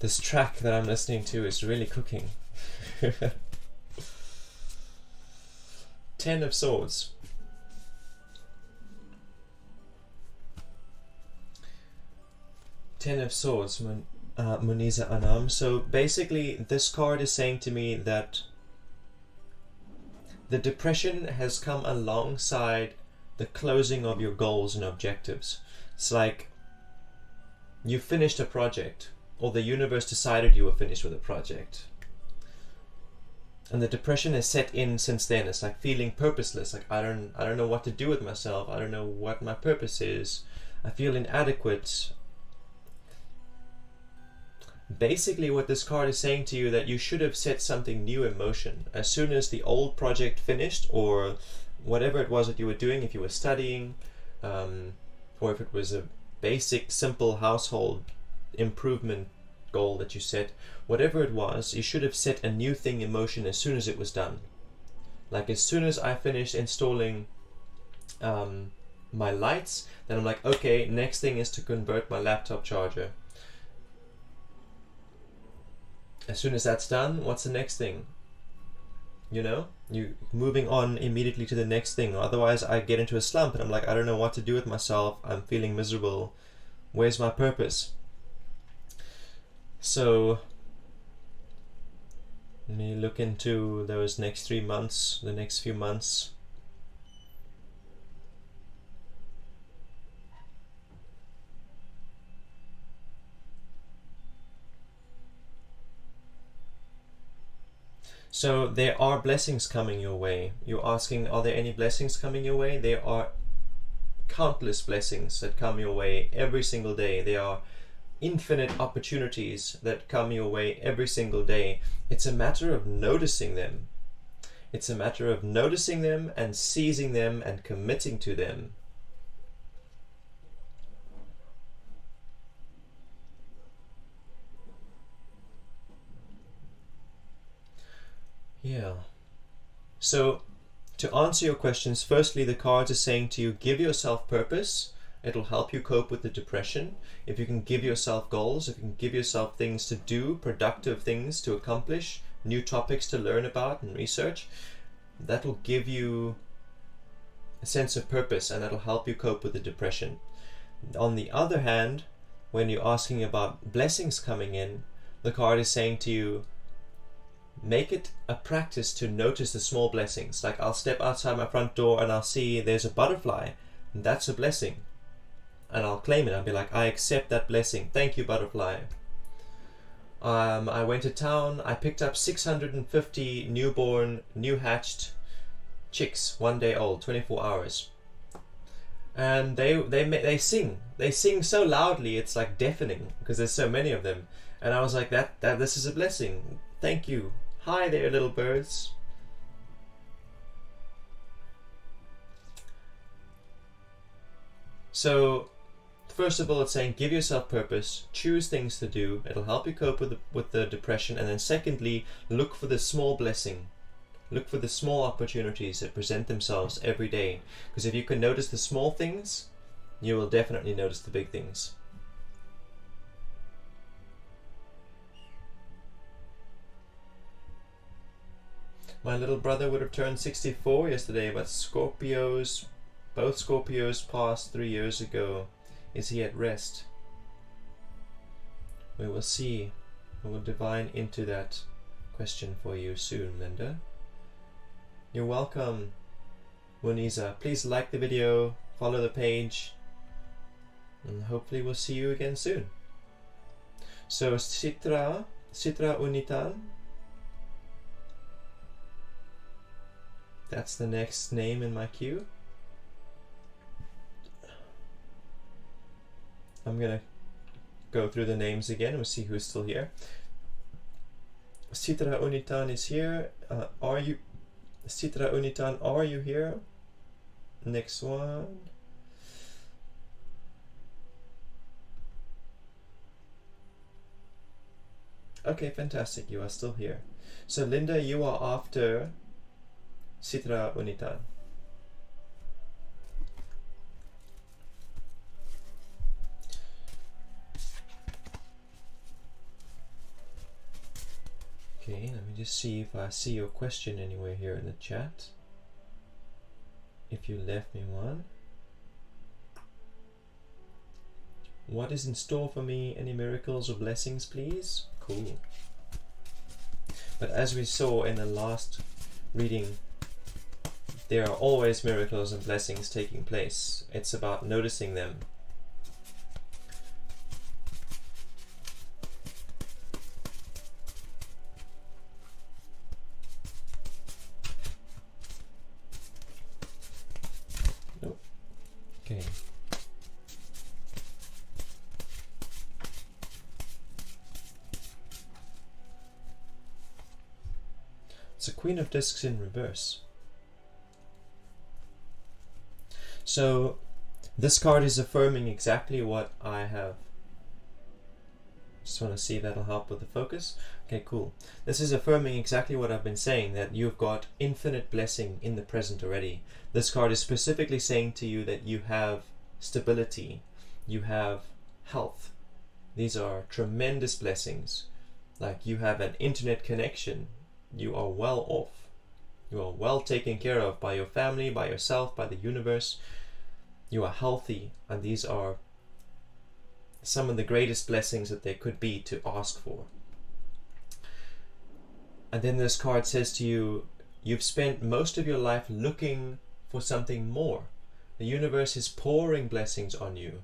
This track that I'm listening to is really cooking. 10 of Swords. Ten of Swords, Muniza Anam. So basically this card is saying to me that the depression has come alongside the closing of your goals and objectives. It's like you finished a project, or the universe decided you were finished with a project. And the depression has set in since then. It's like feeling purposeless. Like I don't know what to do with myself. I don't know what my purpose is. I feel inadequate. Basically what this card is saying to you that you should have set something new in motion. As soon as the old project finished, or whatever it was that you were doing, if you were studying, or if it was a basic simple household improvement goal that you set, whatever it was, you should have set a new thing in motion as soon as it was done. Like as soon as I finished installing my lights, then I'm like, okay, next thing is to convert my laptop charger. As soon as that's done, what's the next thing? You know, you moving on immediately to the next thing. Otherwise I get into a slump and I'm like, I don't know what to do with myself. I'm feeling miserable. Where's my purpose? So let me look into those next 3 months, the next few months. So there are blessings coming your way. You're asking, are there any blessings coming your way? There are countless blessings that come your way every single day. There are infinite opportunities that come your way every single day. It's a matter of noticing them. It's a matter of noticing them and seizing them and committing to them. Yeah. So to answer your questions, firstly, the cards are saying to you, give yourself purpose. It'll help you cope with the depression. If you can give yourself goals, if you can give yourself things to do, productive things to accomplish, new topics to learn about and research, that'll give you a sense of purpose and that'll help you cope with the depression. On the other hand, when you're asking about blessings coming in, the card is saying to you, make it a practice to notice the small blessings. Like I'll step outside my front door and I'll see there's a butterfly, and that's a blessing. And I'll claim it. I'll be like, I accept that blessing. Thank you, butterfly. I went to town. I picked up 650 newborn, new hatched chicks, 1 day old, 24 hours. And they sing. They sing so loudly, it's like deafening because there's so many of them. And I was like, this is a blessing. Thank you. Hi there, little birds. So, first of all, it's saying give yourself purpose, choose things to do. It'll help you cope with the depression. And then secondly, look for the small blessing. Look for the small opportunities that present themselves every day. Because if you can notice the small things, you will definitely notice the big things. My little brother would have turned 64 yesterday, but both Scorpios passed 3 years ago. Is he at rest? We will see. We will divine into that question for you soon, Linda. You're welcome, Muniza. Please like the video, follow the page, and hopefully we'll see you again soon. So Sitra Unitan, that's the next name in my queue. I'm gonna go through the names again and we'll see who's still here. Sitra Unitan is here. Sitra Unitan, are you here? Next one. Okay, fantastic. You are still here. So Linda, you are after Sitra Unitan. Okay, let me just see if I see your question anywhere here in the chat. If you left me one. What is in store for me? Any miracles or blessings, please? Cool. But as we saw in the last reading, there are always miracles and blessings taking place. It's about noticing them. Okay. It's a Queen of Discs in reverse. So this card is affirming exactly what I have. Just want to see if that'll help with the focus. Okay, cool. This is affirming exactly what I've been saying, that you've got infinite blessing in the present already. This card is specifically saying to you that you have stability, you have health. These are tremendous blessings. Like you have an internet connection, you are well off, you are well taken care of by your family, by yourself, by the universe. You are healthy, and these are some of the greatest blessings that there could be to ask for. And then this card says to you, you've spent most of your life looking for something more. The universe is pouring blessings on you.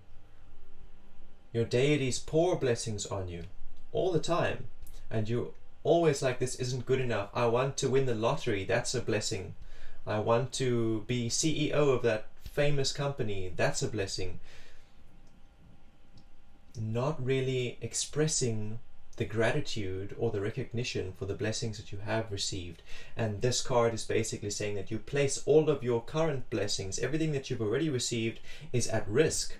Your deities pour blessings on you all the time. And you're always like, this isn't good enough. I want to win the lottery. That's a blessing. I want to be CEO of that famous company. That's a blessing. Not really expressing the gratitude or the recognition for the blessings that you have received. And this card is basically saying that you place all of your current blessings, everything that you've already received, is at risk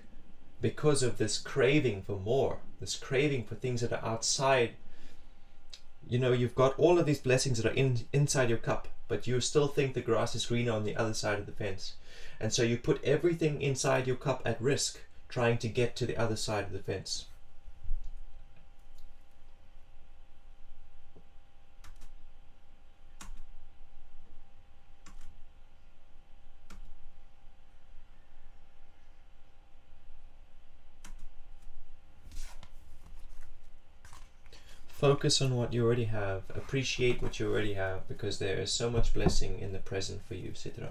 because of this craving for more, this craving for things that are outside. You know, you've got all of these blessings that are inside your cup, but you still think the grass is greener on the other side of the fence. And so you put everything inside your cup at risk, trying to get to the other side of the fence. Focus on what you already have. Appreciate what you already have, because there is so much blessing in the present for you, Sidra.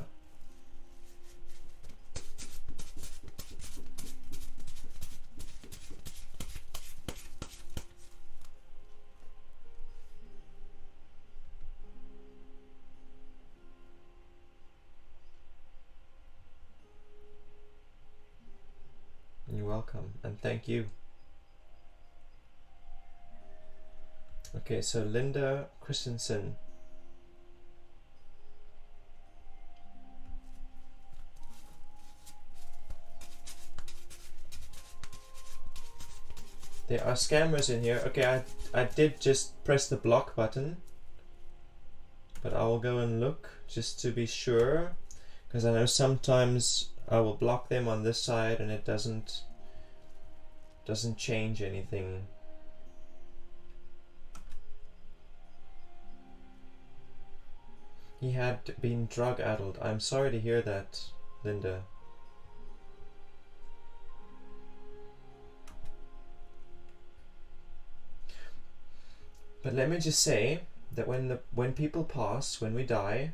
You're welcome, and thank you. Okay, so Linda Christensen. There are scammers in here. Okay, I did just press the block button, but I will go and look just to be sure, because I know sometimes I will block them on this side and it doesn't change anything. He had been drug-addled. I'm sorry to hear that, Linda. But let me just say that when people pass, when we die,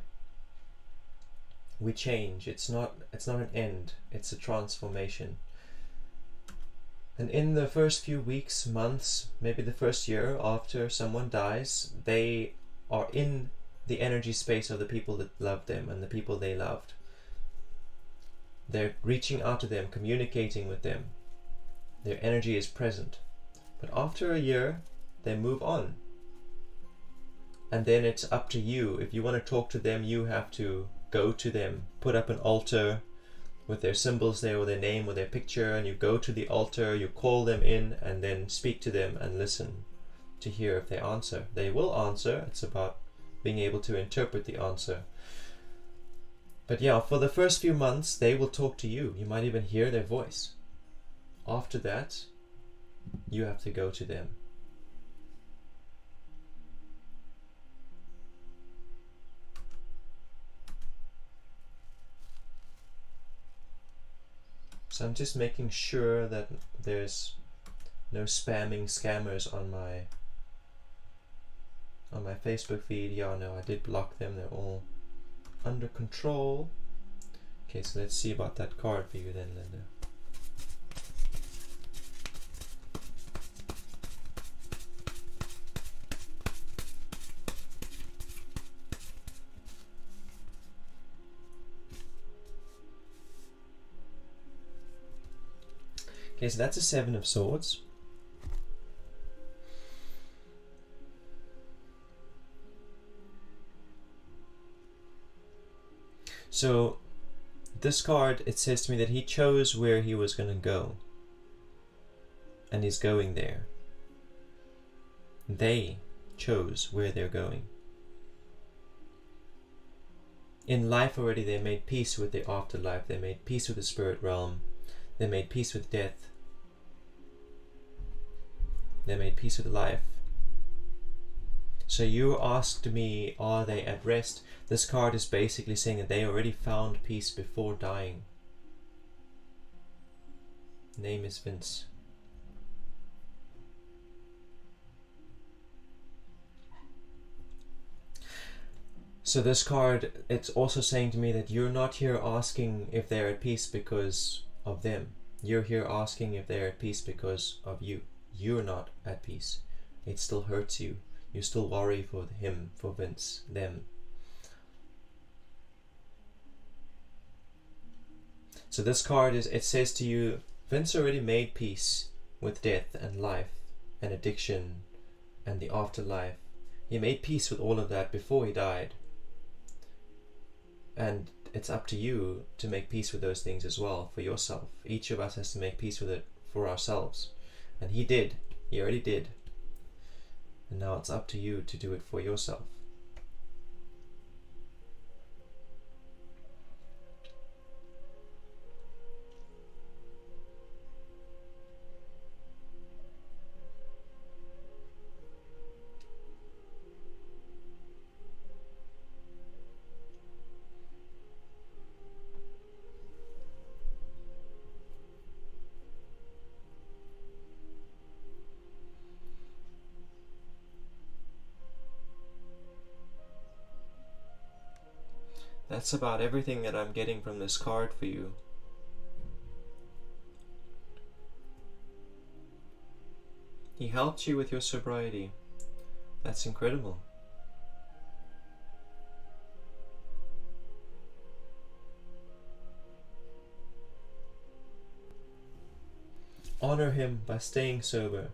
we change. It's not an end. It's a transformation. And in the first few weeks, months, maybe the first year after someone dies, they are in the energy space of the people that loved them and the people they loved. They're reaching out to them, communicating with them. Their energy is present. But after a year, they move on. And then it's up to you. If you want to talk to them, you have to go to them, put up an altar with their symbols there, or their name, or their picture, and you go to the altar, you call them in, and then speak to them and listen to hear if they answer. They will answer. It's about being able to interpret the answer. But yeah, for the first few months, they will talk to you. You might even hear their voice. After that, you have to go to them. So I'm just making sure that there's no spamming scammers on my Facebook feed. Yeah, no, I did block them. They're all under control. Okay, so let's see about that card for you then, Linda. Okay, so that's a 7 of Swords. So this card, it says to me that he chose where he was going to go. And he's going there. They chose where they're going. In life already, they made peace with the afterlife. They made peace with the spirit realm. They made peace with death. They made peace with life. So you asked me, are they at rest? This card is basically saying that they already found peace before dying. Name is Vince. So this card, it's also saying to me that you're not here asking if they're at peace because of them. You're here asking if they're at peace because of you. You're not at peace. It still hurts you. You still worry for him, for Vince, them. So this card is, it says to you, Vince already made peace with death and life and addiction and the afterlife. He made peace with all of that before he died. And it's up to you to make peace with those things as well for yourself. Each of us has to make peace with it for ourselves. And he did. He already did. And now it's up to you to do it for yourself. That's about everything that I'm getting from this card for you. He helped you with your sobriety. That's incredible. Honor him by staying sober.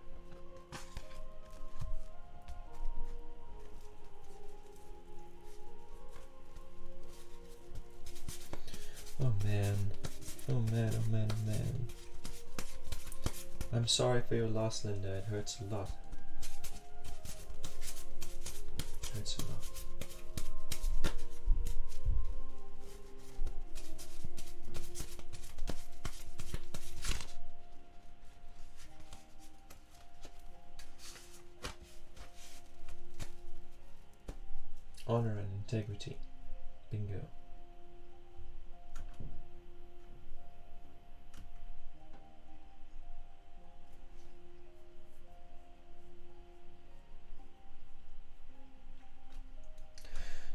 Oh man. Oh man, oh man, oh man. I'm sorry for your loss, Linda. It hurts a lot. It hurts a lot. Honor and integrity. Bingo.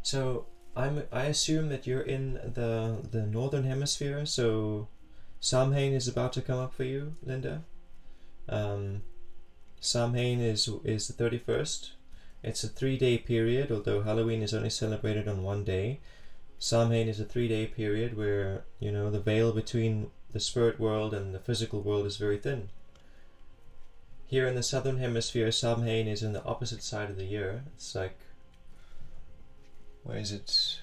So I assume that you're in the northern hemisphere, so Samhain is about to come up for you, Linda. Samhain is the 31st. It's a 3-day period, although Halloween is only celebrated on 1 day. Samhain is a 3-day period where, you know, the veil between the spirit world and the physical world is very thin. Here in the southern hemisphere, Samhain is in the opposite side of the year. It's like, where is it?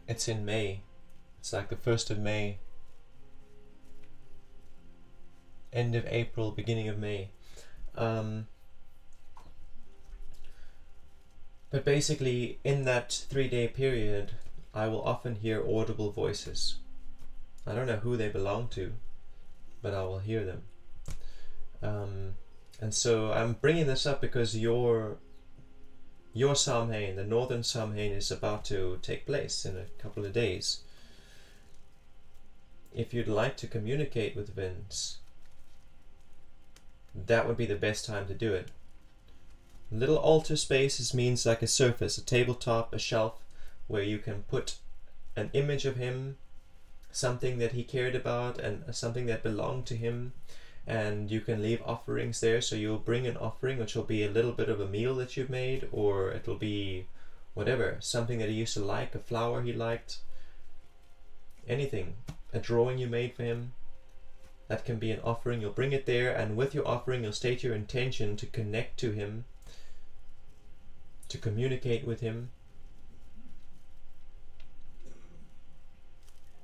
It's in May. It's like the 1st of May. End of April, beginning of May. But basically, in that 3-day period, I will often hear audible voices. I don't know who they belong to, but I will hear them. And so I'm bringing this up because your Samhain, the northern Samhain, is about to take place in a couple of days. If you'd like to communicate with Vince, that would be the best time to do it. Little altar spaces means like a surface, a tabletop, a shelf, where you can put an image of him, something that he cared about, and something that belonged to him, and you can leave offerings there. So you'll bring an offering, which will be a little bit of a meal that you've made, or it'll be whatever, something that he used to like, a flower he liked, anything, a drawing you made for him. That can be an offering. You'll bring it there, and with your offering you'll state your intention to connect to him, to communicate with him.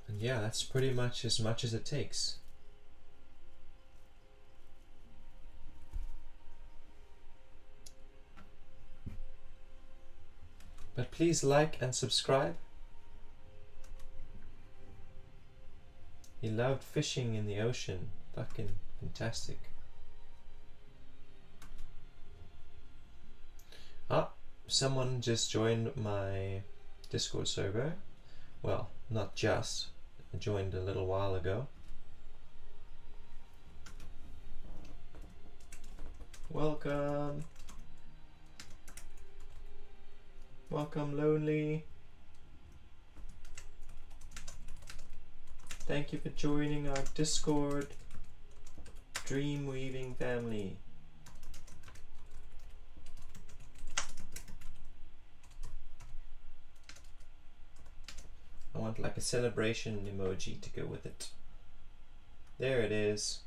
And yeah, that's pretty much as it takes. But please like and subscribe. He loved fishing in the ocean. Fucking fantastic. Ah, someone just joined my Discord server. Well, not just. I joined a little while ago. Welcome. Welcome, Lonely. Thank you for joining our Discord Dream Weaving family. I want like a celebration emoji to go with it. There it is.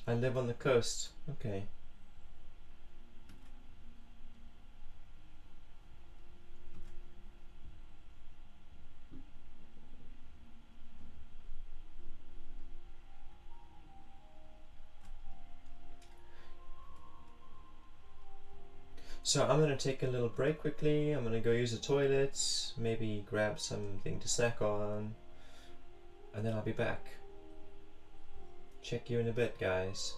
I live on the coast. Okay. So I'm gonna take a little break quickly. I'm gonna go use the toilets, maybe grab something to snack on, and then I'll be back. Check you in a bit, guys.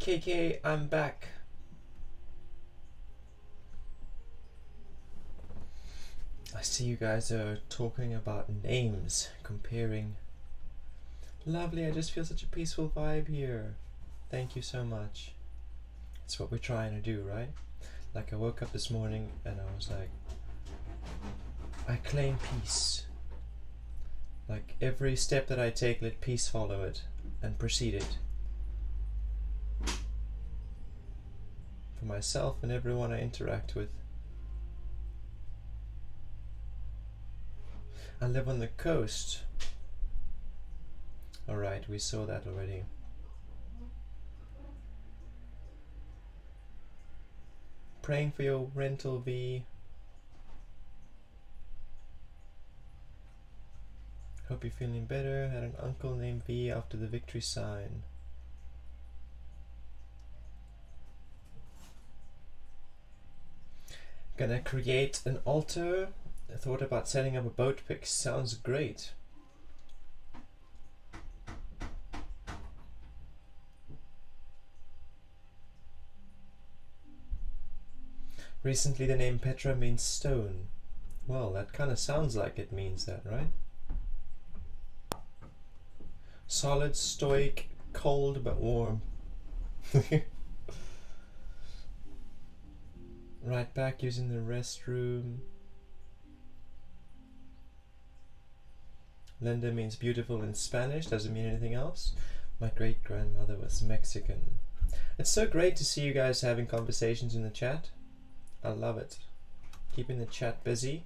KK, I'm back. I see you guys are talking about names, comparing. Lovely, I just feel such a peaceful vibe here. Thank you so much. It's what we're trying to do, right? Like, I woke up this morning and I was like, I claim peace. Like, every step that I take, let peace follow it and precede it. For myself and everyone I interact with. I live on the coast. Alright, we saw that already. Praying for your rental, V. Hope you're feeling better. Had an uncle named V after the victory sign. Gonna create an altar. I thought about setting up a boat pick. Sounds great. Recently the name Petra means stone. Well, that kind of sounds like it means that, right? Solid, stoic, cold but warm. Right back using the restroom. Linda means beautiful in Spanish, doesn't mean anything else. My great grandmother was Mexican. It's so great to see you guys having conversations in the chat. I love it. Keeping the chat busy.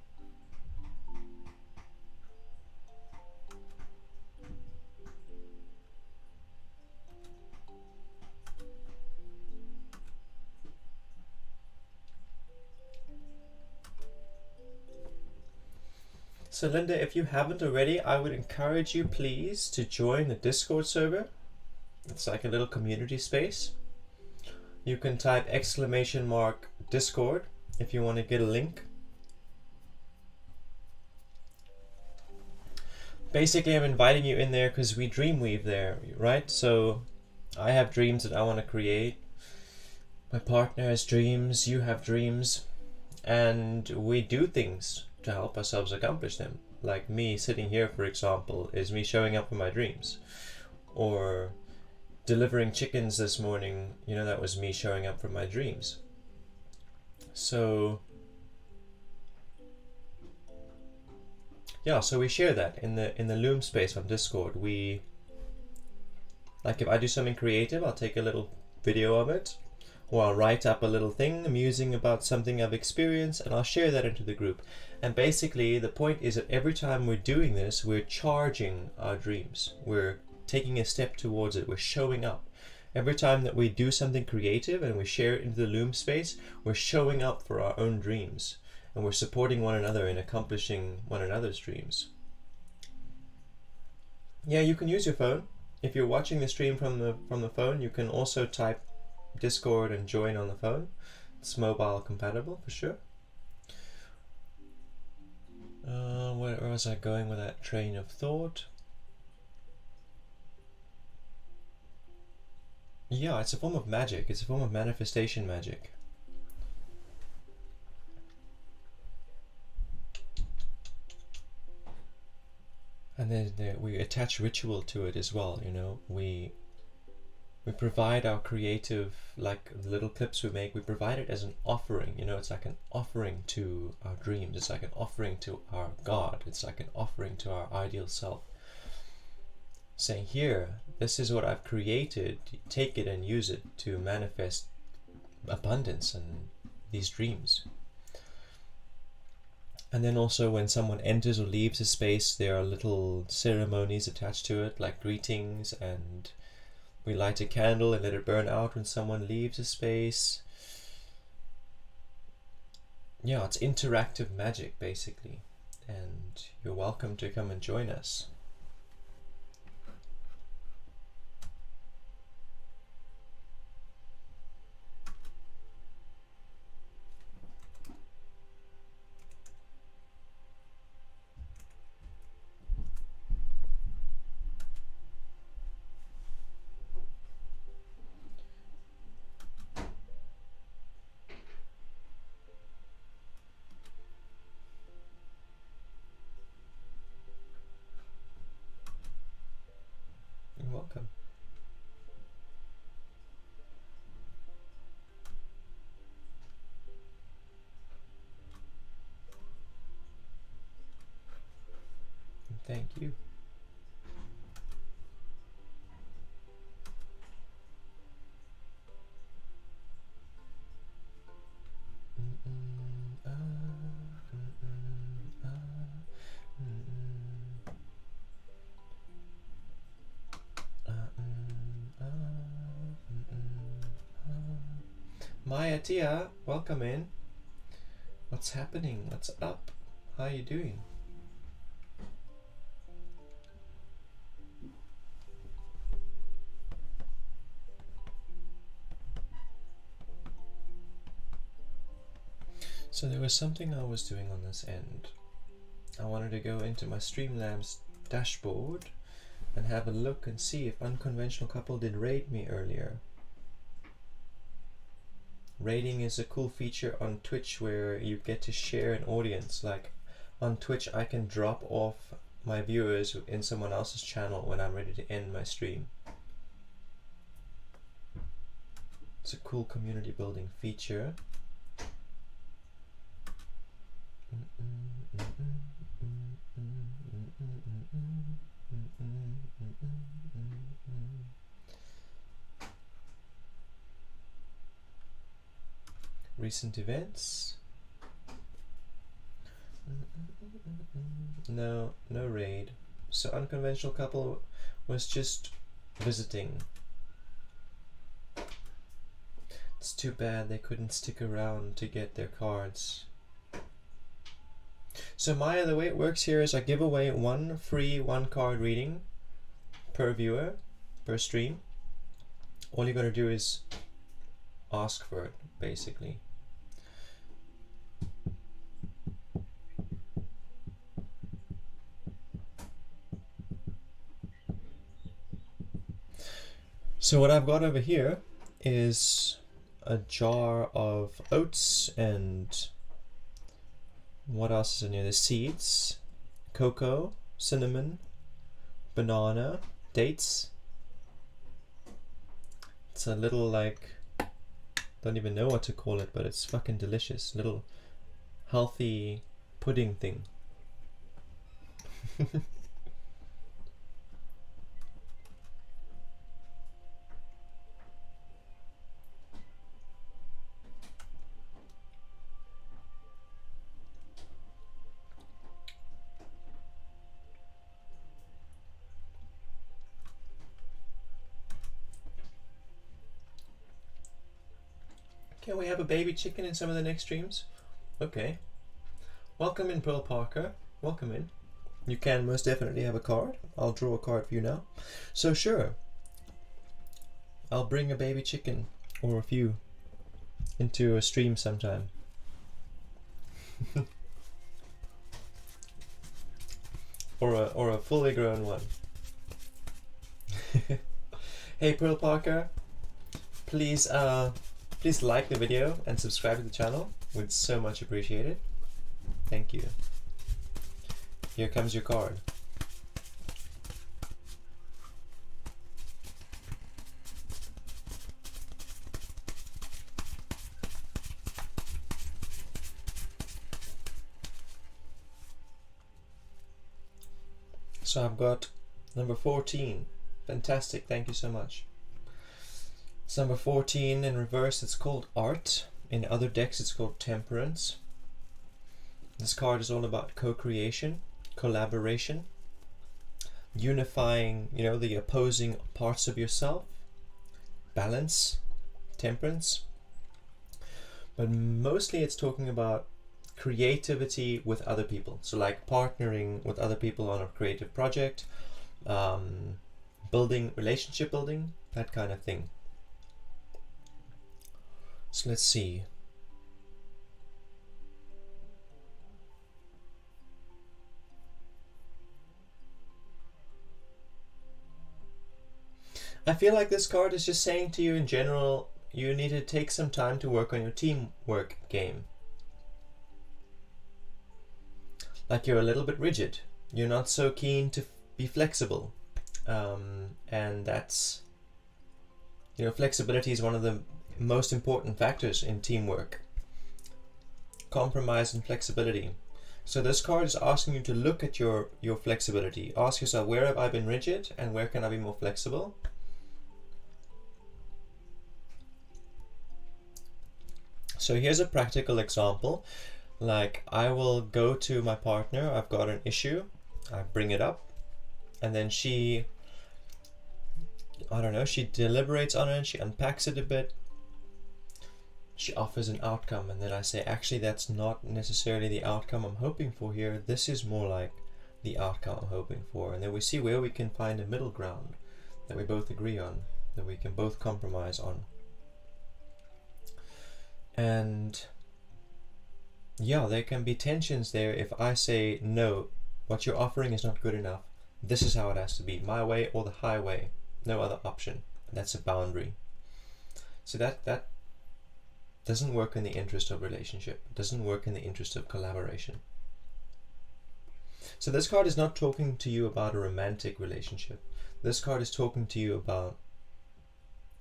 So Linda, if you haven't already, I would encourage you please to join the Discord server. It's like a little community space. You can type !Discord if you want to get a link. Basically, I'm inviting you in there because we dreamweave there, right? So I have dreams that I want to create. My partner has dreams, you have dreams, and we do things to help ourselves accomplish them. Like me sitting here, for example, is me showing up for my dreams. Or delivering chickens this morning, you know, that was me showing up for my dreams. So yeah, so we share that in the Loom space on Discord. We, like, if I do something creative, I'll take a little video of it, or I'll write up a little thing musing about something I've experienced, and I'll share that into the group. And basically the point is that every time we're doing this, we're charging our dreams. We're taking a step towards it. We're showing up. Every time that we do something creative and we share it into the Loom space, we're showing up for our own dreams. And we're supporting one another in accomplishing one another's dreams. Yeah, you can use your phone. If you're watching the stream from the phone, you can also type Discord and join on the phone. It's mobile compatible for sure. Where was I going with that train of thought? Yeah, it's a form of magic. It's a form of manifestation magic. And then we attach ritual to it as well, you know. We provide our creative, like the little clips we make, we provide it as an offering, you know. It's like an offering to our dreams. It's like an offering to our God. It's like an offering to our ideal self. Saying, here, this is what I've created, take it and use it to manifest abundance and these dreams. And then also when someone enters or leaves a space, there are little ceremonies attached to it, like greetings, and we light a candle and let it burn out when someone leaves a space. Yeah, it's interactive magic basically, and you're welcome to come and join us. . . . . . . . . . . . . . . . . . . . . . . . . . . . . . . . . . . . . . . . . . . . . . . . . . . . . . . . . . . . . . . . You're welcome. And thank you. Maya Tia, welcome in. What's happening? What's up? How are you doing? So there was something I was doing on this end. I wanted to go into my Streamlabs dashboard and have a look and see if Unconventional Couple did raid me earlier. Raiding is a cool feature on Twitch where you get to share an audience. Like on Twitch, I can drop off my viewers in someone else's channel when I'm ready to end my stream. It's a cool community building feature. Recent events. No raid. So Unconventional Couple was just visiting. It's too bad they couldn't stick around to get their cards. So Maya, the way it works here is I give away one free card reading per viewer, per stream. All you gotta do is ask for it, basically. So what I've got over here is a jar of oats and what else is in here? The seeds, cocoa, cinnamon, banana, dates. It's a little like, don't even know what to call it, but it's fucking delicious. Little healthy pudding thing. Can we have a baby chicken in some of the next streams? Okay. Welcome in, Pearl Parker. Welcome in. You can most definitely have a card. I'll draw a card for you now. So sure, I'll bring a baby chicken or a few into a stream sometime. or a fully grown one. Hey Pearl Parker, please like the video and subscribe to the channel. Would so much appreciate it. Thank you. Here comes your card. So I've got number 14. Fantastic, thank you so much. It's number 14 in reverse. It's called Art. In other decks it's called Temperance. This card is all about co-creation, collaboration, unifying, you know, the opposing parts of yourself, balance, temperance. But mostly it's talking about creativity with other people. So like partnering with other people on a creative project, building, relationship building, that kind of thing. So let's see. I feel like this card is just saying to you in general, you need to take some time to work on your teamwork game. Like you're a little bit rigid. You're not so keen to be flexible. and that's, you know, flexibility is one of the most important factors in teamwork. Compromise and flexibility. So this card is asking you to look at your flexibility. Ask yourself, where have I been rigid and where can I be more flexible? So here's a practical example. Like, I will go to my partner, I've got an issue, I bring it up, and then she, I don't know, she deliberates on it, she unpacks it a bit, she offers an outcome, and then I say, actually, that's not necessarily the outcome I'm hoping for here. This is more like the outcome I'm hoping for. And then we see where we can find a middle ground that we both agree on, that we can both compromise on. And yeah, there can be tensions there if I say, no, what you're offering is not good enough. This is how it has to be, my way or the highway, no other option. That's a boundary. So that doesn't work in the interest of relationship. It doesn't work in the interest of collaboration. So this card is not talking to you about a romantic relationship. This card is talking to you about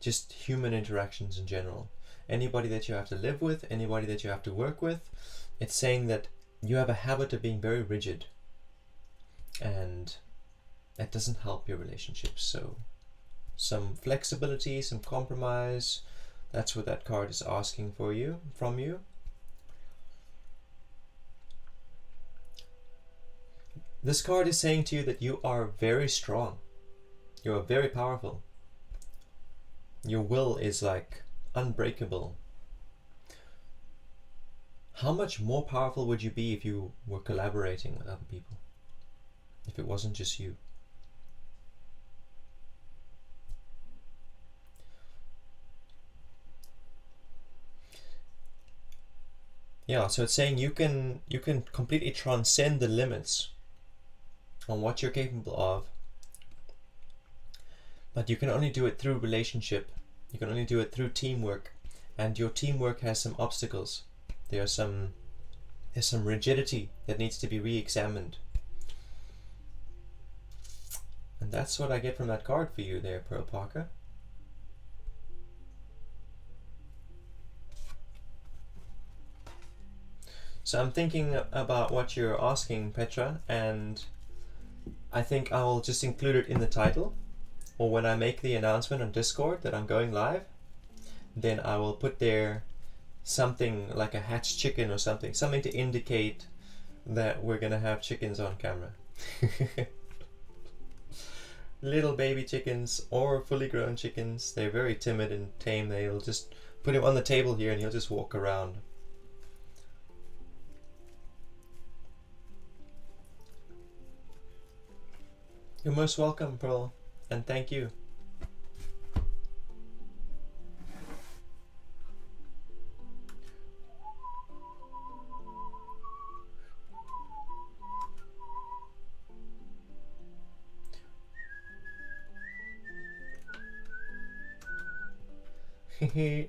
just human interactions in general. Anybody that you have to live with, anybody that you have to work with. It's saying that you have a habit of being very rigid, and that doesn't help your relationships. So some flexibility, some compromise, that's what that card is asking from you. This card is saying to you that you are very strong. You are very powerful. Your will is like unbreakable. How much more powerful would you be if you were collaborating with other people? If it wasn't just you? Yeah, so it's saying you can completely transcend the limits on what you're capable of, but you can only do it through relationship. You can only do it through teamwork, and your teamwork has some obstacles. There's some rigidity that needs to be re-examined. And that's what I get from that card for you there, Pearl Parker. So I'm thinking about what you're asking, Petra, and I think I will just include it in the title, or when I make the announcement on Discord that I'm going live, then I will put there something like a hatched chicken or something to indicate that we're gonna have chickens on camera. Little baby chickens or fully grown chickens. They're very timid and tame. They'll just put him on the table here and he'll just walk around. You're most welcome, Pearl, and thank you.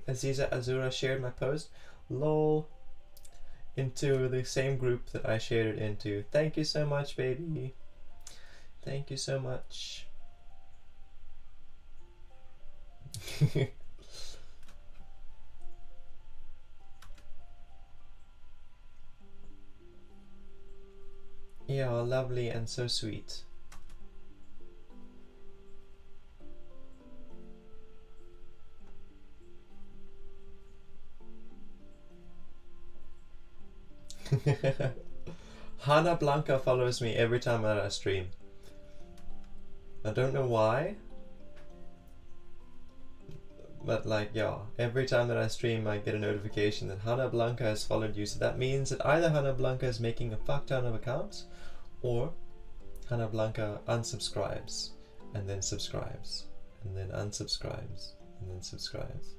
Aziza Azura shared my post, lol, into the same group that I shared it into. Thank you so much, baby. Thank you so much. Yeah, lovely and so sweet. Hannah Blanca follows me every time that I stream. I don't know why, but like, yeah, every time that I stream I get a notification that Hannah Blanca has followed you. So that means that either Hannah Blanca is making a fuck ton of accounts, or Hannah Blanca unsubscribes and then subscribes and then unsubscribes and then subscribes.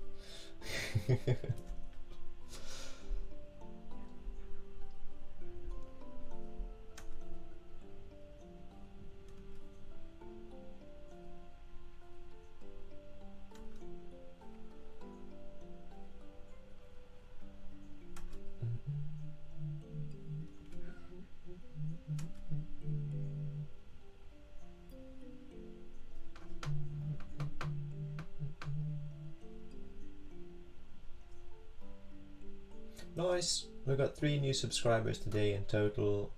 Nice. We got 3 new subscribers today in total.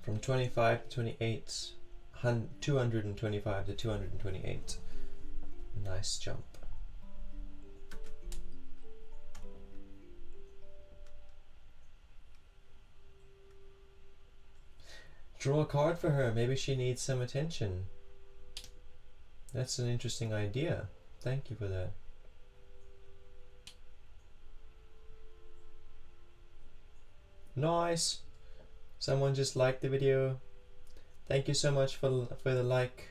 From 25 to 28, 225 to 228. Nice jump. Draw a card for her. Maybe she needs some attention. That's an interesting idea. Thank you for that. Nice. Someone just liked the video. Thank you so much for the like.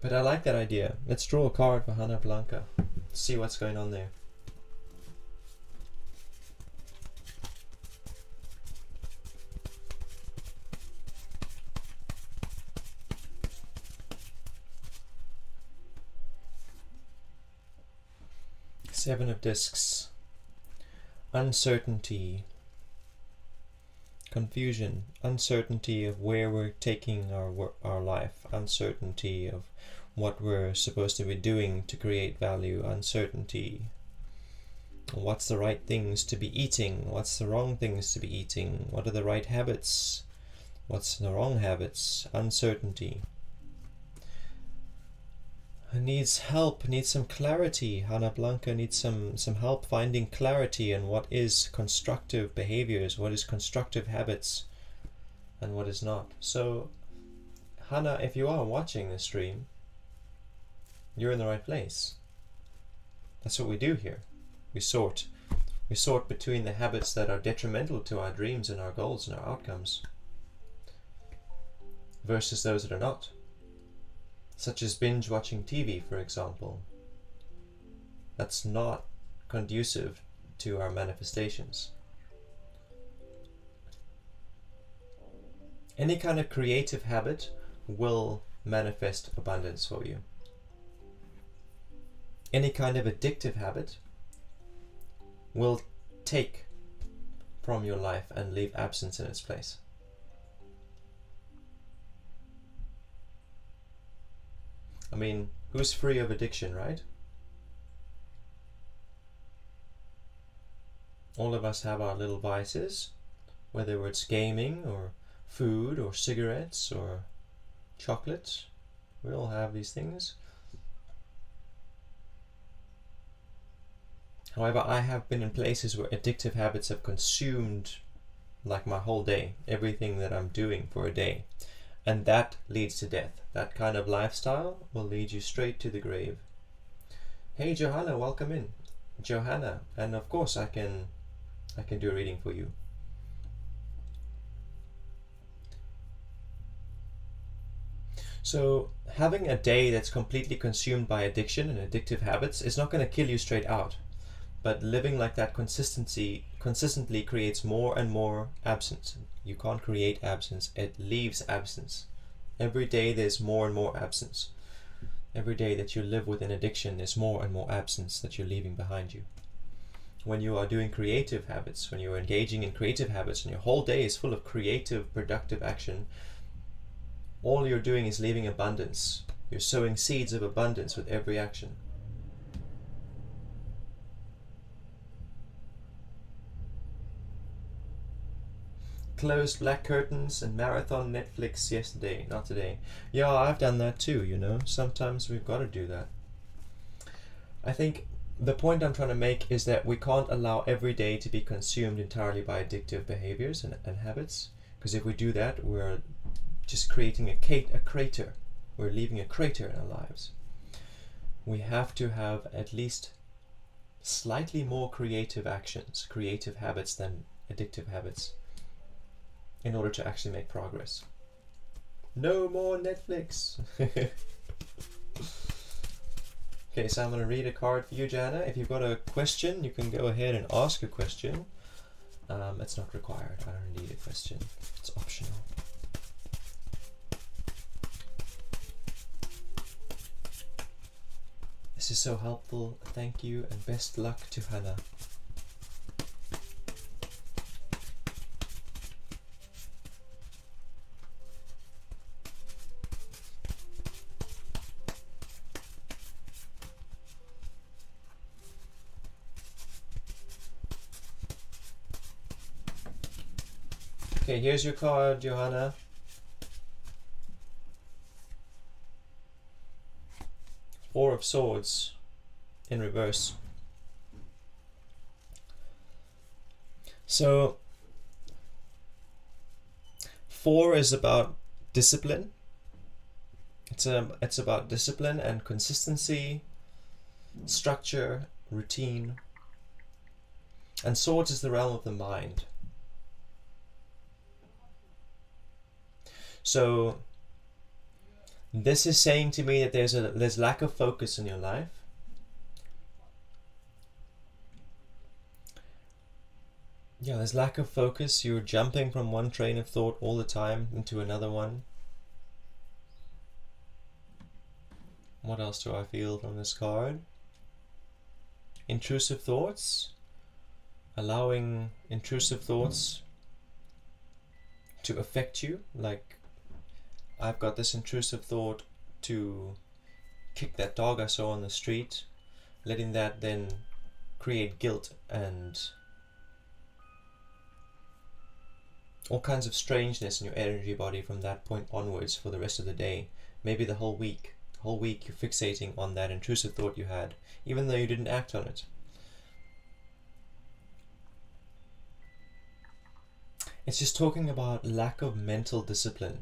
But I like that idea. Let's draw a card for Hannah Blanca. See what's going on there. Seven of Discs. Uncertainty. Confusion. Uncertainty of where we're taking our life. Uncertainty of what we're supposed to be doing to create value. Uncertainty. What's the right things to be eating? What's the wrong things to be eating? What are the right habits? What's the wrong habits? Uncertainty. Needs help, needs some clarity. Hannah Blanca needs some help finding clarity in what is constructive behaviors, what is constructive habits, and what is not. So, Hannah, if you are watching this stream, you're in the right place. That's what we do here. We sort between the habits that are detrimental to our dreams and our goals and our outcomes versus those that are not. Such as binge watching TV, for example. That's not conducive to our manifestations. Any kind of creative habit will manifest abundance for you. Any kind of addictive habit will take from your life and leave absence in its place. I mean, who's free of addiction, right? All of us have our little vices, whether it's gaming or food or cigarettes or chocolate. We all have these things. However, I have been in places where addictive habits have consumed like my whole day, everything that I'm doing for a day. And that leads to death. That kind of lifestyle will lead you straight to the grave. Hey Johanna, welcome in. Johanna, and of course I can do a reading for you. So having a day that's completely consumed by addiction and addictive habits is not going to kill you straight out. But living like that consistently creates more and more absence. You can't create absence, it leaves absence. Every day there's more and more absence. Every day that you live with an addiction, there's more and more absence that you're leaving behind you. When you are doing creative habits, when you're engaging in creative habits and your whole day is full of creative, productive action, all you're doing is leaving abundance. You're sowing seeds of abundance with every action. Closed black curtains and marathon Netflix yesterday, not today. Yeah, I've done that too, you know. Sometimes we've got to do that. I think the point I'm trying to make is that we can't allow every day to be consumed entirely by addictive behaviors and habits. Because if we do that, we're just creating a crater. We're leaving a crater in our lives. We have to have at least slightly more creative actions, creative habits than addictive habits, in order to actually make progress. No more Netflix. Okay, so I'm going to read a card for you, Jana. If you've got a question, you can go ahead and ask a question. It's not required. I don't need a question. It's optional. This is so helpful. Thank you and best luck to Hannah. Okay, here's your card, Johanna. Four of Swords in reverse. So 4 is about discipline. It's about discipline and consistency, structure, routine. And Swords is the realm of the mind. So this is saying to me that there's lack of focus in your life. Yeah, there's lack of focus. You're jumping from one train of thought all the time into another one. What else do I feel from this card? Intrusive thoughts. Allowing intrusive thoughts to affect you. Like, I've got this intrusive thought to kick that dog I saw on the street. Letting that then create guilt and all kinds of strangeness in your energy body from that point onwards for the rest of the day. Maybe the whole week. The whole week you're fixating on that intrusive thought you had, even though you didn't act on it. It's just talking about lack of mental discipline.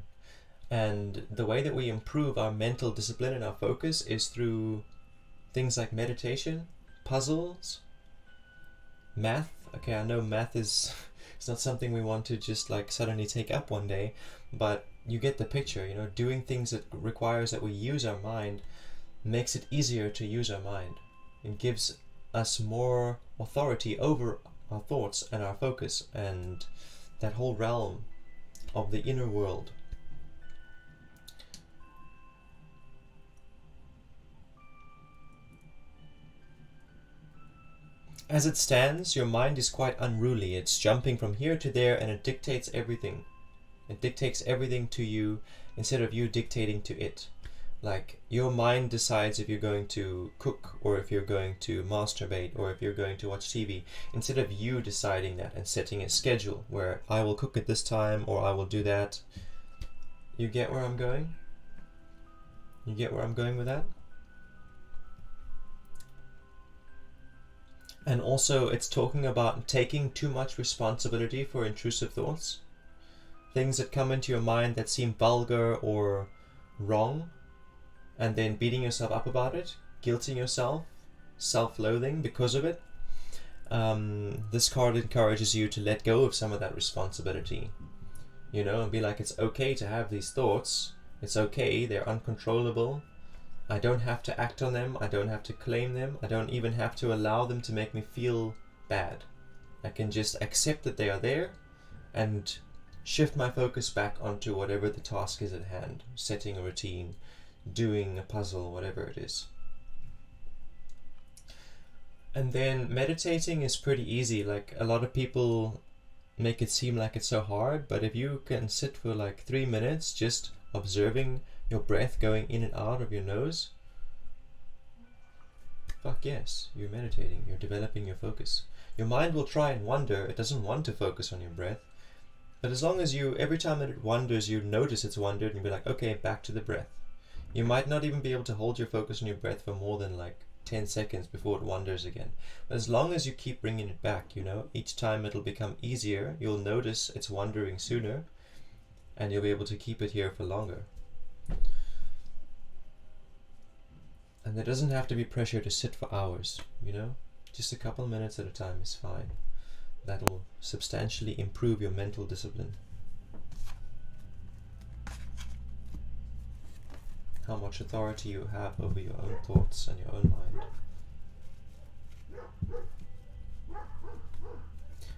And the way that we improve our mental discipline and our focus is through things like meditation, puzzles, math. Okay, I know math is it's not something we want to just like suddenly take up one day, but you get the picture. You know, doing things that requires that we use our mind makes it easier to use our mind. It gives us more authority over our thoughts and our focus and that whole realm of the inner world. As it stands, your mind is quite unruly. It's jumping from here to there and it dictates everything. It dictates everything to you instead of you dictating to it. Like, your mind decides if you're going to cook or if you're going to masturbate or if you're going to watch TV, instead of you deciding that and setting a schedule where I will cook at this time or I will do that. You get where I'm going? You get where I'm going with that? And also it's talking about taking too much responsibility for intrusive thoughts. Things that come into your mind that seem vulgar or wrong, and then beating yourself up about it, guilting yourself, self-loathing because of it. This card encourages you to let go of some of that responsibility, you know, and be like, it's okay to have these thoughts. It's okay, they're uncontrollable. I don't have to act on them. I don't have to claim them. I don't even have to allow them to make me feel bad. I can just accept that they are there and shift my focus back onto whatever the task is at hand. Setting a routine, doing a puzzle, whatever it is. And then meditating is pretty easy. Like, a lot of people make it seem like it's so hard, but if you can sit for like 3 minutes just observing your breath going in and out of your nose, fuck yes, you're meditating, you're developing your focus. Your mind will try and wander. It doesn't want to focus on your breath, but as long as you, every time that it wanders, you notice it's wandered and be like, okay, back to the breath. You might not even be able to hold your focus on your breath for more than like 10 seconds before it wanders again. But as long as you keep bringing it back, you know, each time it'll become easier. You'll notice it's wandering sooner and you'll be able to keep it here for longer. And there doesn't have to be pressure to sit for hours, you know? Just a couple of minutes at a time is fine. That'll substantially improve your mental discipline. How much authority you have over your own thoughts and your own mind.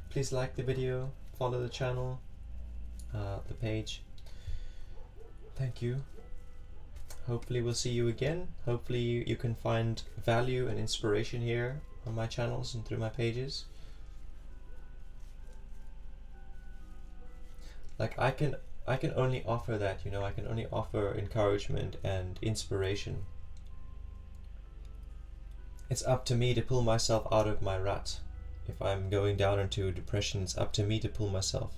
Please like the video, follow the channel, the page. Thank you. Hopefully we'll see you again. Hopefully you can find value and inspiration here on my channels and through my pages. Like, I can only offer that, you know, I can only offer encouragement and inspiration. It's up to me to pull myself out of my rut. If I'm going down into depression, it's up to me to pull myself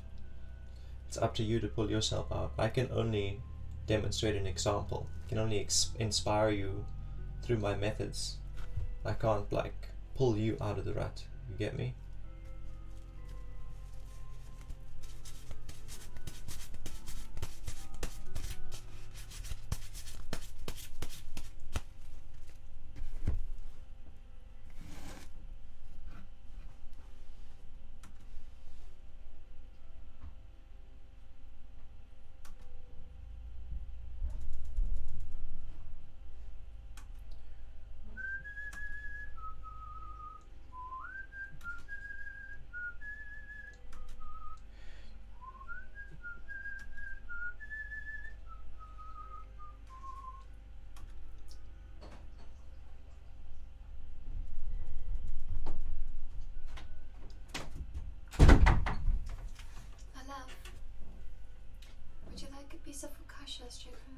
It's up to you to pull yourself out. I can only demonstrate an example. I can only inspire you through my methods. I can't like pull you out of the rut. You get me?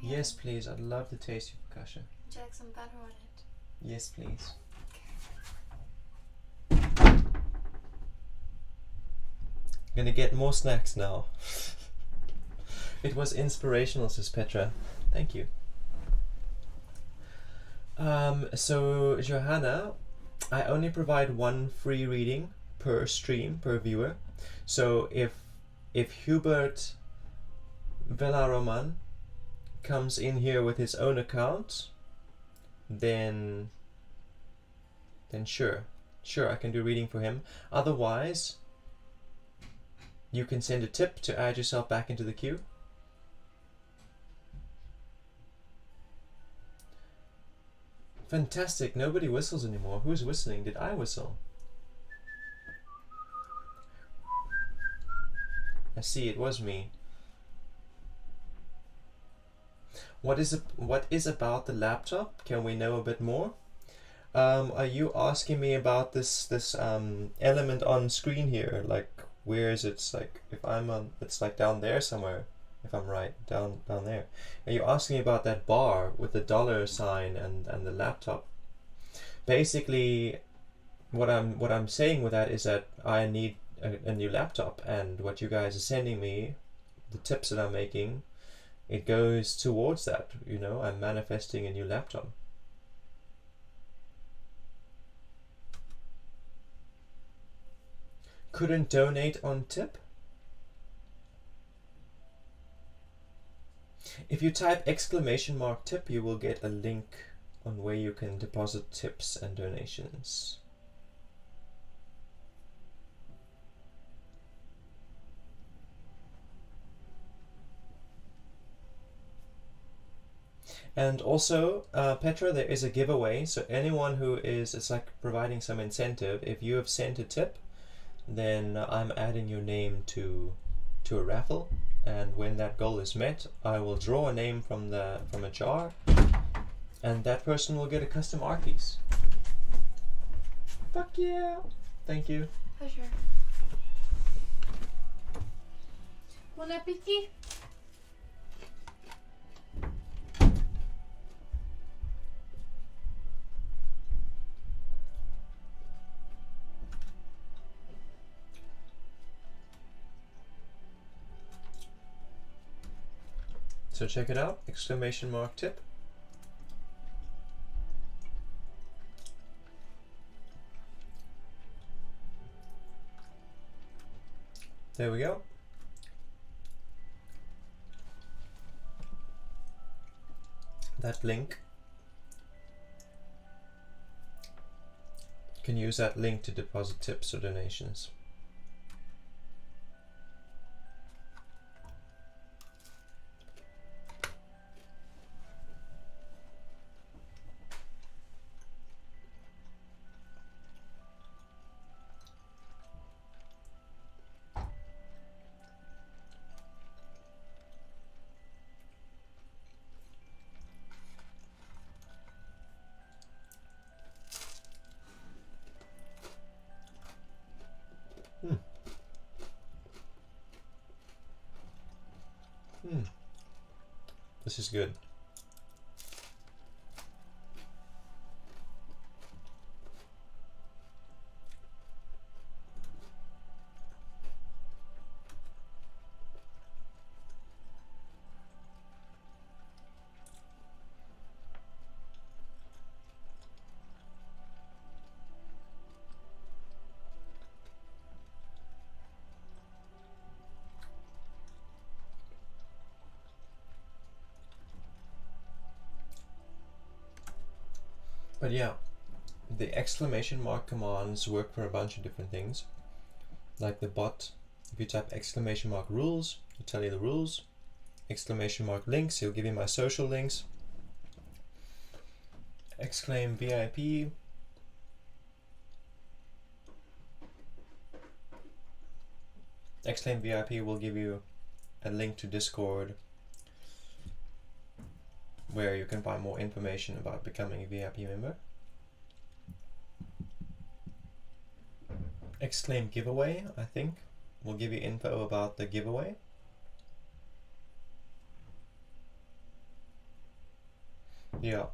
Yes, please. I'd love to taste your focaccia. Would you like some butter on it? Yes, please. Okay. Gonna get more snacks now. It was inspirational, says Petra. Thank you. So Johanna, I only provide one free reading per stream, per viewer. So if Hubert Villaroman comes in here with his own account, then sure I can do reading for him. Otherwise, you can send a tip to add yourself back into the queue. Fantastic, nobody whistles anymore. Who's whistling? Did I whistle? I see, it was me. What is about the laptop? Can we know a bit more? Are you asking me about this element on screen here? Like, where is it? It's like, if I'm on, it's like down there somewhere. If I'm right, down there. Are you asking me about that bar with the dollar sign and the laptop? Basically, what I'm saying with that is that I need a new laptop, and what you guys are sending me, the tips that I'm making, it goes towards that. You know, I'm manifesting a new laptop. Couldn't donate on tip? If you type !tip, you will get a link on where you can deposit tips and donations. And also, Petra, there is a giveaway. So anyone who is, it's like providing some incentive. If you have sent a tip, then I'm adding your name to a raffle. And when that goal is met, I will draw a name from a jar, and that person will get a custom art piece. Fuck yeah! Thank you. Pleasure. Bon appétit! So check it out, !tip. There we go. That link. You can use that link to deposit tips or donations. This is good. But yeah, the exclamation mark commands work for a bunch of different things. Like the bot, if you type exclamation mark rules, it'll tell you the rules. Exclamation mark links, he'll give you my social links. Exclaim VIP. Exclaim VIP will give you a link to Discord where you can find more information about becoming a VIP member. Exclaim giveaway, I think, will give you info about the giveaway. Yeah.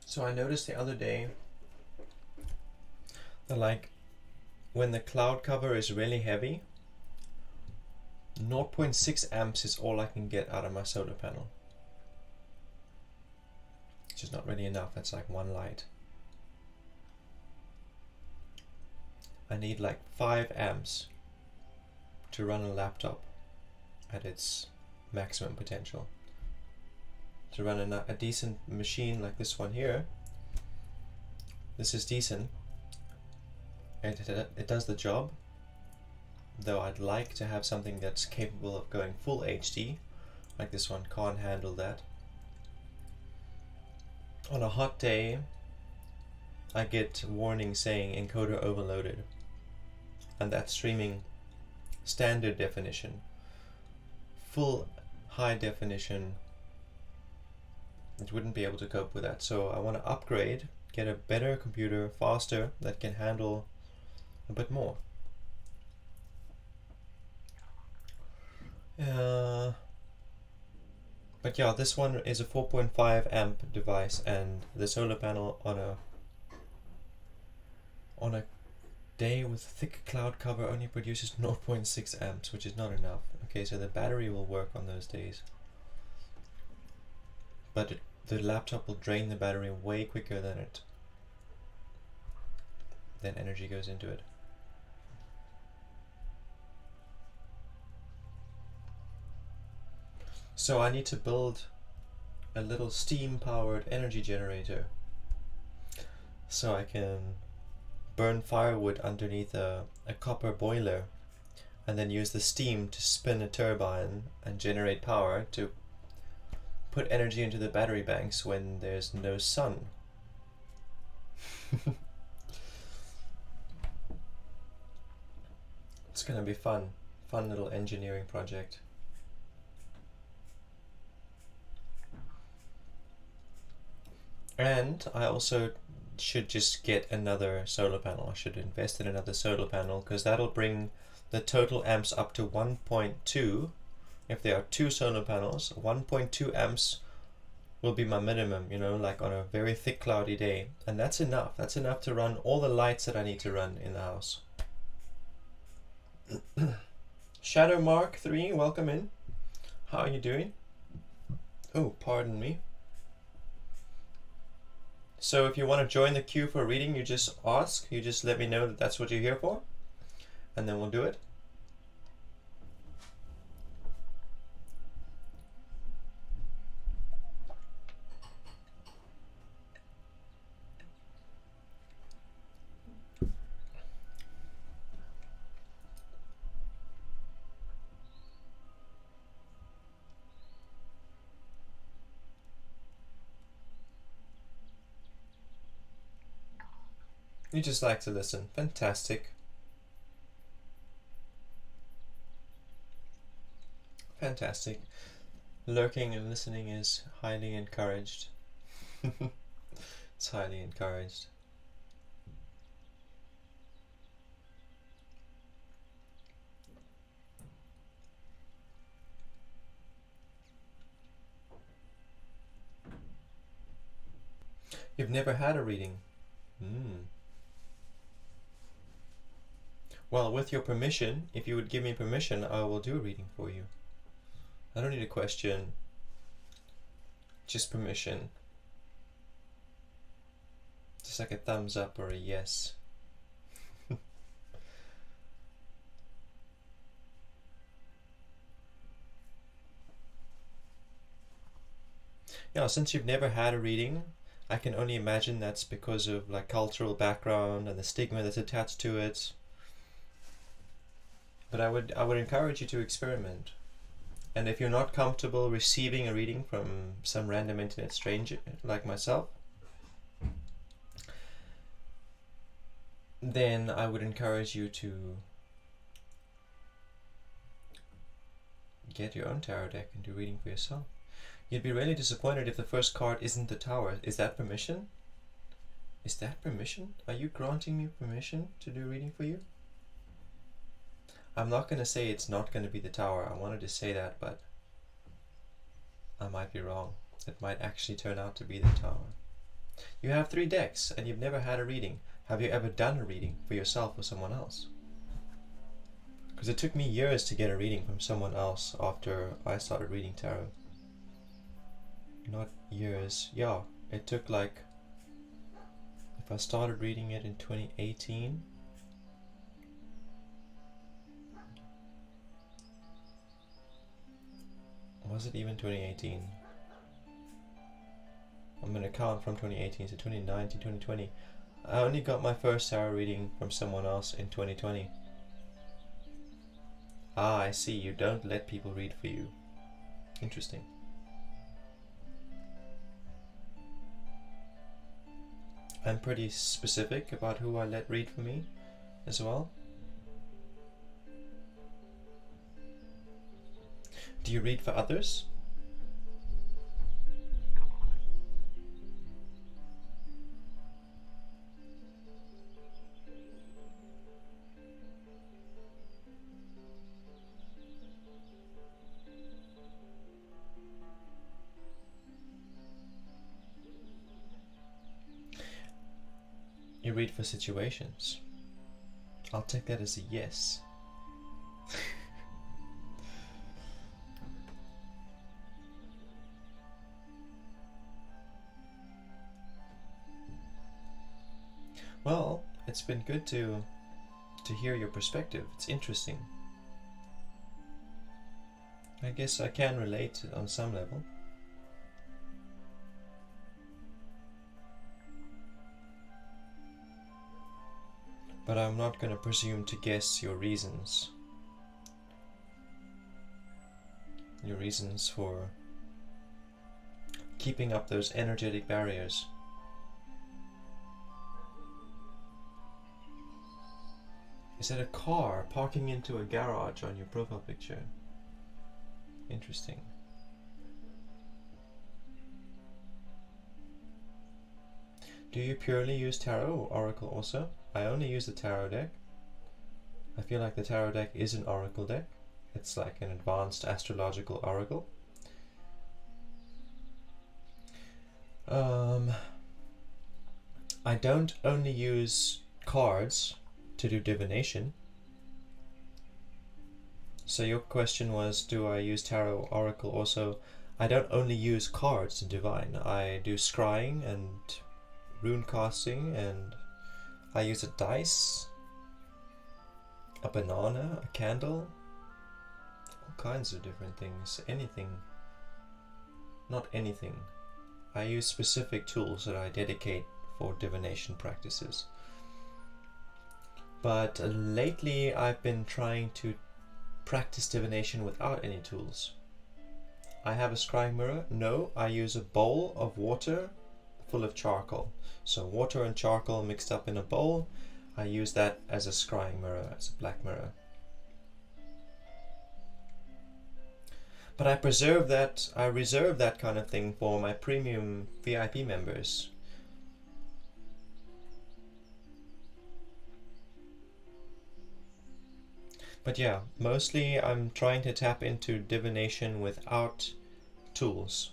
So I noticed the other day that like when the cloud cover is really heavy, 0.6 amps is all I can get out of my solar panel. Which is not really enough, that's like one light. I need like 5 amps to run a laptop at its maximum potential. To run a decent machine like this one here, this is decent. It does the job, though I'd like to have something that's capable of going full HD, like this one can't handle that. On a hot day, I get warning saying encoder overloaded, and that's streaming standard definition. Full high definition, it wouldn't be able to cope with that. So I want to upgrade, get a better computer, faster, that can handle a bit more. But yeah, this one is a 4.5 amp device, and the solar panel on a day with thick cloud cover only produces 0.6 amps, which is not enough. Okay, so the battery will work on those days, but the laptop will drain the battery way quicker than energy goes into it. So I need to build a little steam-powered energy generator so I can burn firewood underneath a copper boiler and then use the steam to spin a turbine and generate power to put energy into the battery banks when there's no sun. It's gonna be fun little engineering project. And I also should just get another solar panel. I should invest in another solar panel, because that'll bring the total amps up to 1.2. If there are 2 solar panels, 1.2 amps will be my minimum, you know, like on a very thick cloudy day. And that's enough. That's enough to run all the lights that I need to run in the house. Shadow Mark 3, welcome in. How are you doing? Oh, pardon me. So if you want to join the queue for a reading, you just ask. You just let me know that that's what you're here for, and then we'll do it. You just like to listen. Fantastic. Fantastic. Lurking and listening is highly encouraged. It's highly encouraged. You've never had a reading? Well, with your permission, if you would give me permission, I will do a reading for you. I don't need a question, just permission. Just like a thumbs up or a yes. Yeah, since you've never had a reading, I can only imagine that's because of like cultural background and the stigma that's attached to it. But I would encourage you to experiment. And if you're not comfortable receiving a reading from some random internet stranger like myself, then I would encourage you to get your own tarot deck and do reading for yourself. You'd be really disappointed if the first card isn't the Tower. Is that permission? Is that permission? Are you granting me permission to do reading for you? I'm not going to say it's not going to be the Tower. I wanted to say that, but I might be wrong. It might actually turn out to be the Tower. You have 3 decks and you've never had a reading. Have you ever done a reading for yourself or someone else? Because it took me years to get a reading from someone else after I started reading tarot. Not years. Yeah, it took like, if I started reading it in 2018, was it even 2018? I'm going to count from 2018 to 2019, 2020. I only got my first tarot reading from someone else in 2020. Ah, I see. You don't let people read for you. Interesting. I'm pretty specific about who I let read for me as well. Do you read for others? You read for situations. I'll take that as a yes. Well, it's been good to hear your perspective. It's interesting. I guess I can relate on some level. But I'm not going to presume to guess your reasons. Your reasons for keeping up those energetic barriers. Is that a car parking into a garage on your profile picture? Interesting. Do you purely use tarot or oracle also? I only use the tarot deck. I feel like the tarot deck is an oracle deck. It's like an advanced astrological oracle. I don't only use cards to do divination. So your question was, do I use tarot oracle also? I don't only use cards to divine. I do scrying and rune casting, and I use a dice, a banana, a candle, all kinds of different things. Anything. Not anything. I use specific tools that I dedicate for divination practices. But lately I've been trying to practice divination without any tools. I have a scrying mirror. No, I use a bowl of water full of charcoal. So water and charcoal mixed up in a bowl. I use that as a scrying mirror, as a black mirror. But I reserve that kind of thing for my premium VIP members. But yeah, mostly I'm trying to tap into divination without tools.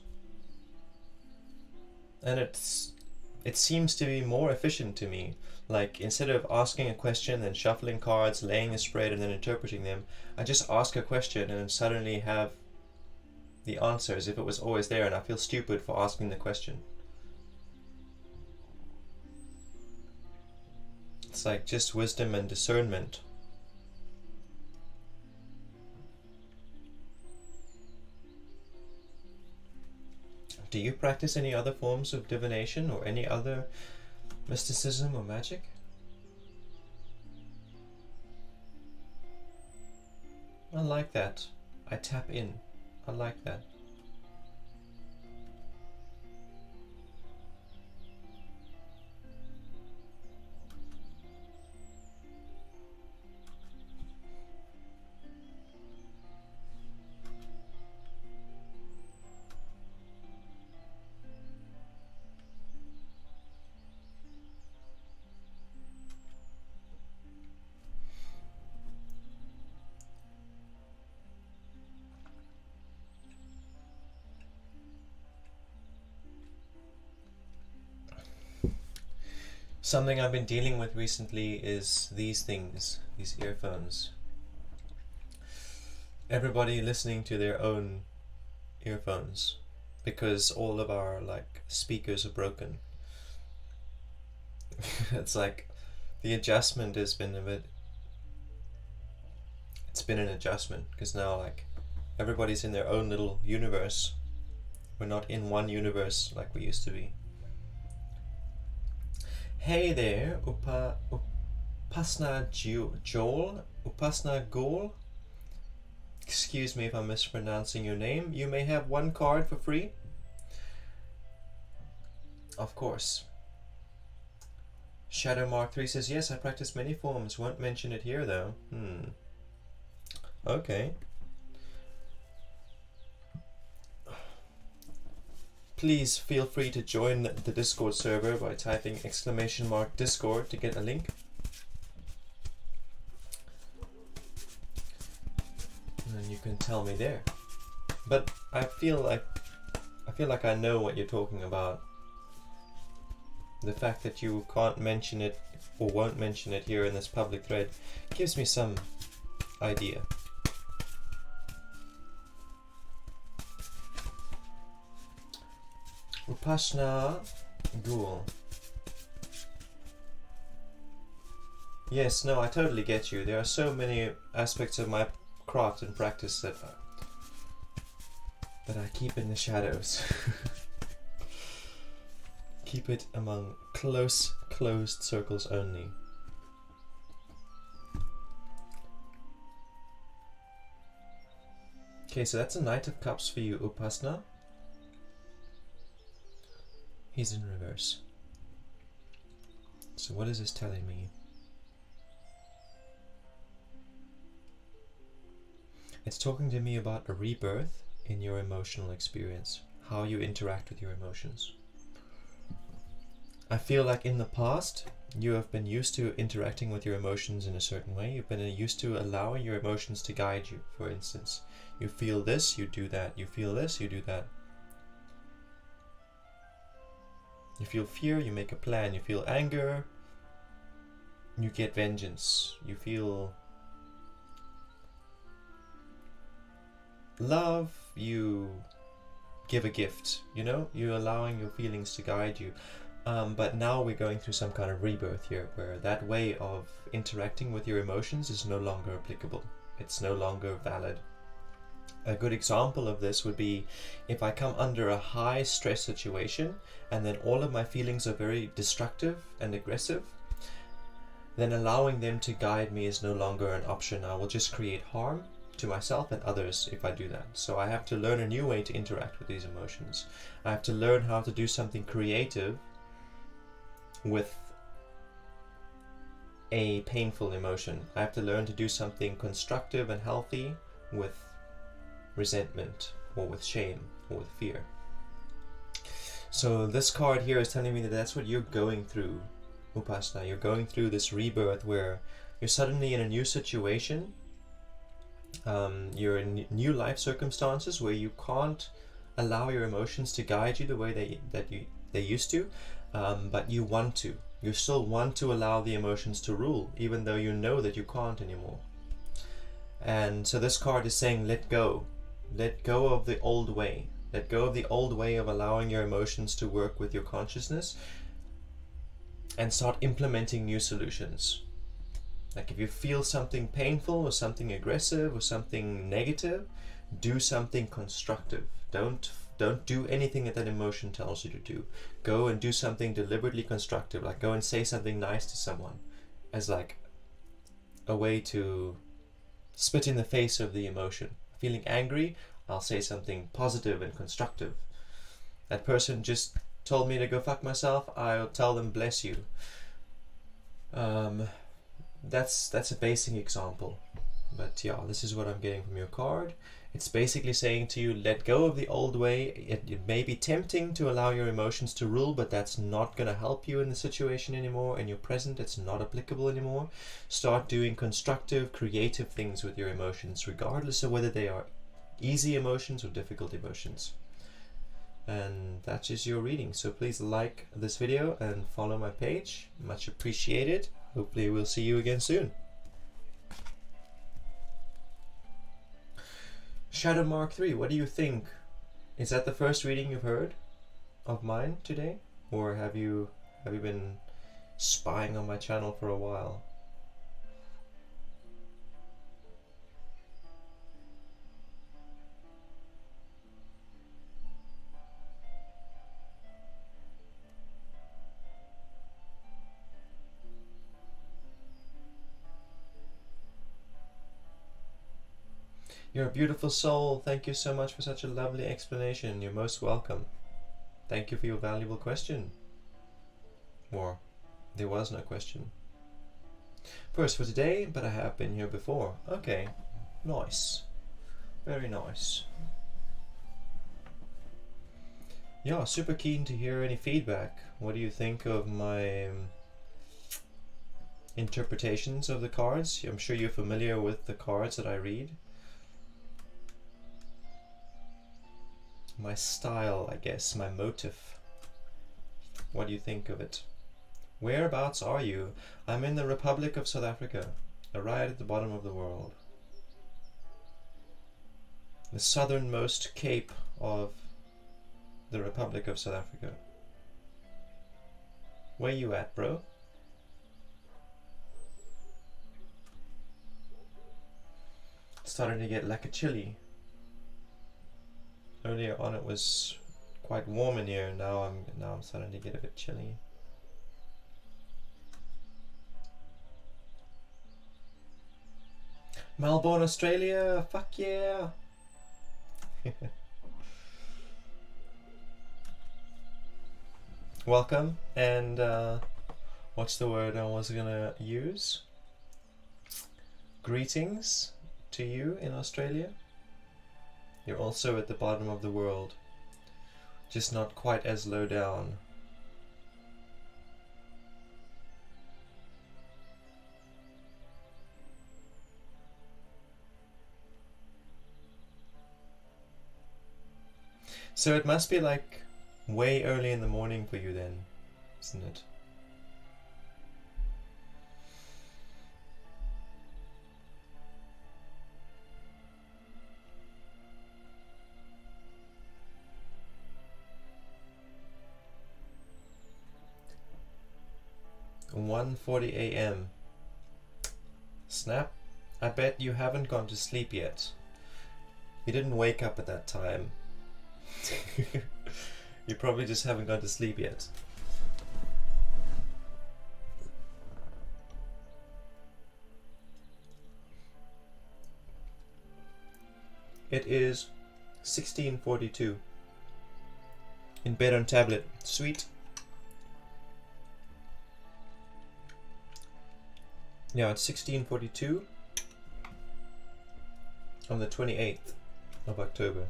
And it seems to be more efficient to me. Like, instead of asking a question and shuffling cards, laying a spread and then interpreting them, I just ask a question and then suddenly have the answer as if it was always there, and I feel stupid for asking the question. It's like just wisdom and discernment. Do you practice any other forms of divination or any other mysticism or magic? I like that. I tap in. I like that. Something I've been dealing with recently is these things, these earphones. Everybody listening to their own earphones because all of our speakers are broken. It's like the adjustment has been it's been an adjustment because now everybody's in their own little universe. We're not in one universe like we used to be. Hey there, Upasna Joel, Upasna Gol. Excuse me if I'm mispronouncing your name. You may have one card for free. Of course. Shadow Mark 3 says, yes, I practice many forms. Won't mention it here though. Okay. Please feel free to join the Discord server by typing !Discord to get a link. And then you can tell me there. But I feel like I know what you're talking about. The fact that you can't mention it or won't mention it here in this public thread gives me some idea. Upasna Ghoul. Yes, no, I totally get you. There are so many aspects of my craft and practice that I keep in the shadows. Keep it among closed circles only. Okay, so that's a Knight of Cups for you, Upasna. He's in reverse. So what is this telling me? It's talking to me about a rebirth in your emotional experience, how you interact with your emotions. I feel like in the past, you have been used to interacting with your emotions in a certain way. You've been used to allowing your emotions to guide you, for instance. You feel this, you do that. You feel this, you do that. You feel fear, you make a plan. You feel anger, you get vengeance. You feel love, you give a gift. You know, you're allowing your feelings to guide you. But now we're going through some kind of rebirth here, where that way of interacting with your emotions is no longer applicable. It's no longer valid. A good example of this would be if I come under a high stress situation and then all of my feelings are very destructive and aggressive, then allowing them to guide me is no longer an option. I will just create harm to myself and others if I do that. So I have to learn a new way to interact with these emotions. I have to learn how to do something creative with a painful emotion. I have to learn to do something constructive and healthy with resentment or with shame or with fear. So this card here is telling me that that's what you're going through, Upasana. You're going through this rebirth where you're suddenly in a new situation. You're in new life circumstances where you can't allow your emotions to guide you the way they used to, but you want to. You still want to allow the emotions to rule, even though you know that you can't anymore. And so this card is saying, let go. Let go of the old way. Let go of the old way of allowing your emotions to work with your consciousness and start implementing new solutions. Like if you feel something painful or something aggressive or something negative, do something constructive. Don't do anything that emotion tells you to do. Go and do something deliberately constructive, like go and say something nice to someone as like a way to spit in the face of the emotion. Feeling angry, I'll say something positive and constructive. That person just told me to go fuck myself, I'll tell them bless you. That's a basic example. But yeah, this is what I'm getting from your card. It's basically saying to you, let go of the old way. It may be tempting to allow your emotions to rule, but that's not going to help you in the situation anymore. In your present, it's not applicable anymore. Start doing constructive, creative things with your emotions, regardless of whether they are easy emotions or difficult emotions. And that is your reading. So please like this video and follow my page. Much appreciated. Hopefully we'll see you again soon. Shadow Mark 3, what do you think? Is that the first reading you've heard of mine today? Or have you been spying on my channel for a while? You're a beautiful soul. Thank you so much for such a lovely explanation. You're most welcome. Thank you for your valuable question. Or, there was no question. First for today, but I have been here before. Okay, nice. Very nice. Yeah, super keen to hear any feedback. What do you think of my interpretations of the cards? I'm sure you're familiar with the cards that I read. My style, I guess, my motive. What do you think of it? Whereabouts are you? I'm in the Republic of South Africa, right at the bottom of the world. The southernmost cape of the Republic of South Africa. Where you at, bro? Starting to get like a chilly. Earlier on it was quite warm in here, now I'm starting to get a bit chilly. Melbourne, Australia, fuck yeah! Welcome, and what's the word I was gonna use? Greetings to you in Australia. You're also at the bottom of the world, just not quite as low down. So it must be like way early in the morning for you then, isn't it? "1:40 a.m. Snap, I bet you haven't gone to sleep yet. You didn't wake up at that time. You probably just haven't gone to sleep yet." It is 16:42. In bed on tablet. Sweet. Yeah, it's 16:42 on the 28th. of October.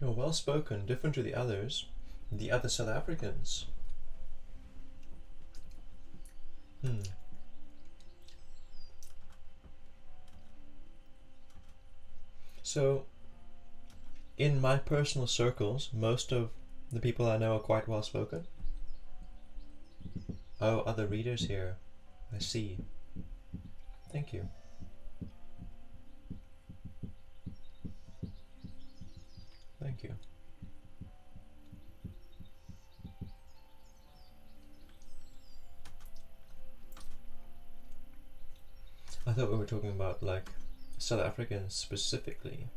You're well spoken, different to the others, the other South Africans. So, in my personal circles, most of the people I know are quite well spoken. Oh, other readers here. I see. Thank you. Thank you. I thought we were talking about like South Africans specifically.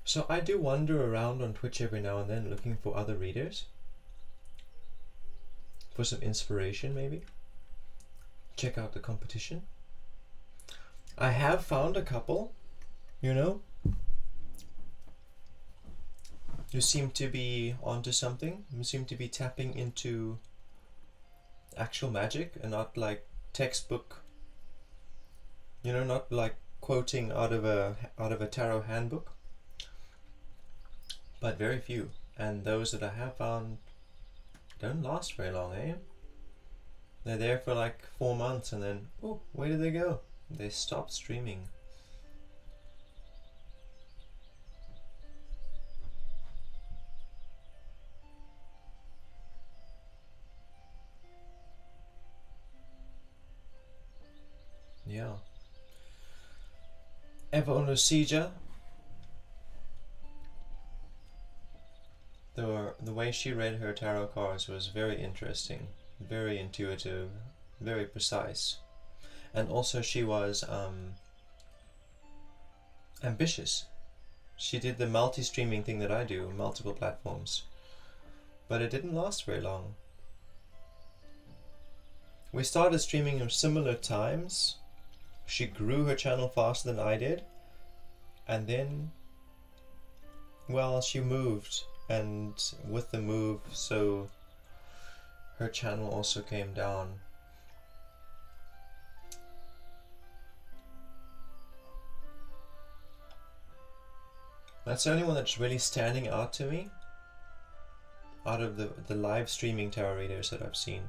So I do wander around on Twitch every now and then looking for other readers. For some inspiration maybe. Check out the competition. I have found a couple, you know, who seem to be onto something, who seem to be tapping into actual magic and not like textbook, you know, not like quoting out of a tarot handbook, but very few. And those that I have found don't last very long, eh? They're there for like 4 months and then, oh, where did they go? They stopped streaming. Yeah. Eva Onosija, the way she read her tarot cards was very interesting, very intuitive, very precise. And also she was ambitious. She did the multi-streaming thing that I do, multiple platforms. But it didn't last very long. We started streaming at similar times. She grew her channel faster than I did. And then, well, she moved. And with the move, so her channel also came down. That's the only one that's really standing out to me out of the live streaming tarot readers that I've seen.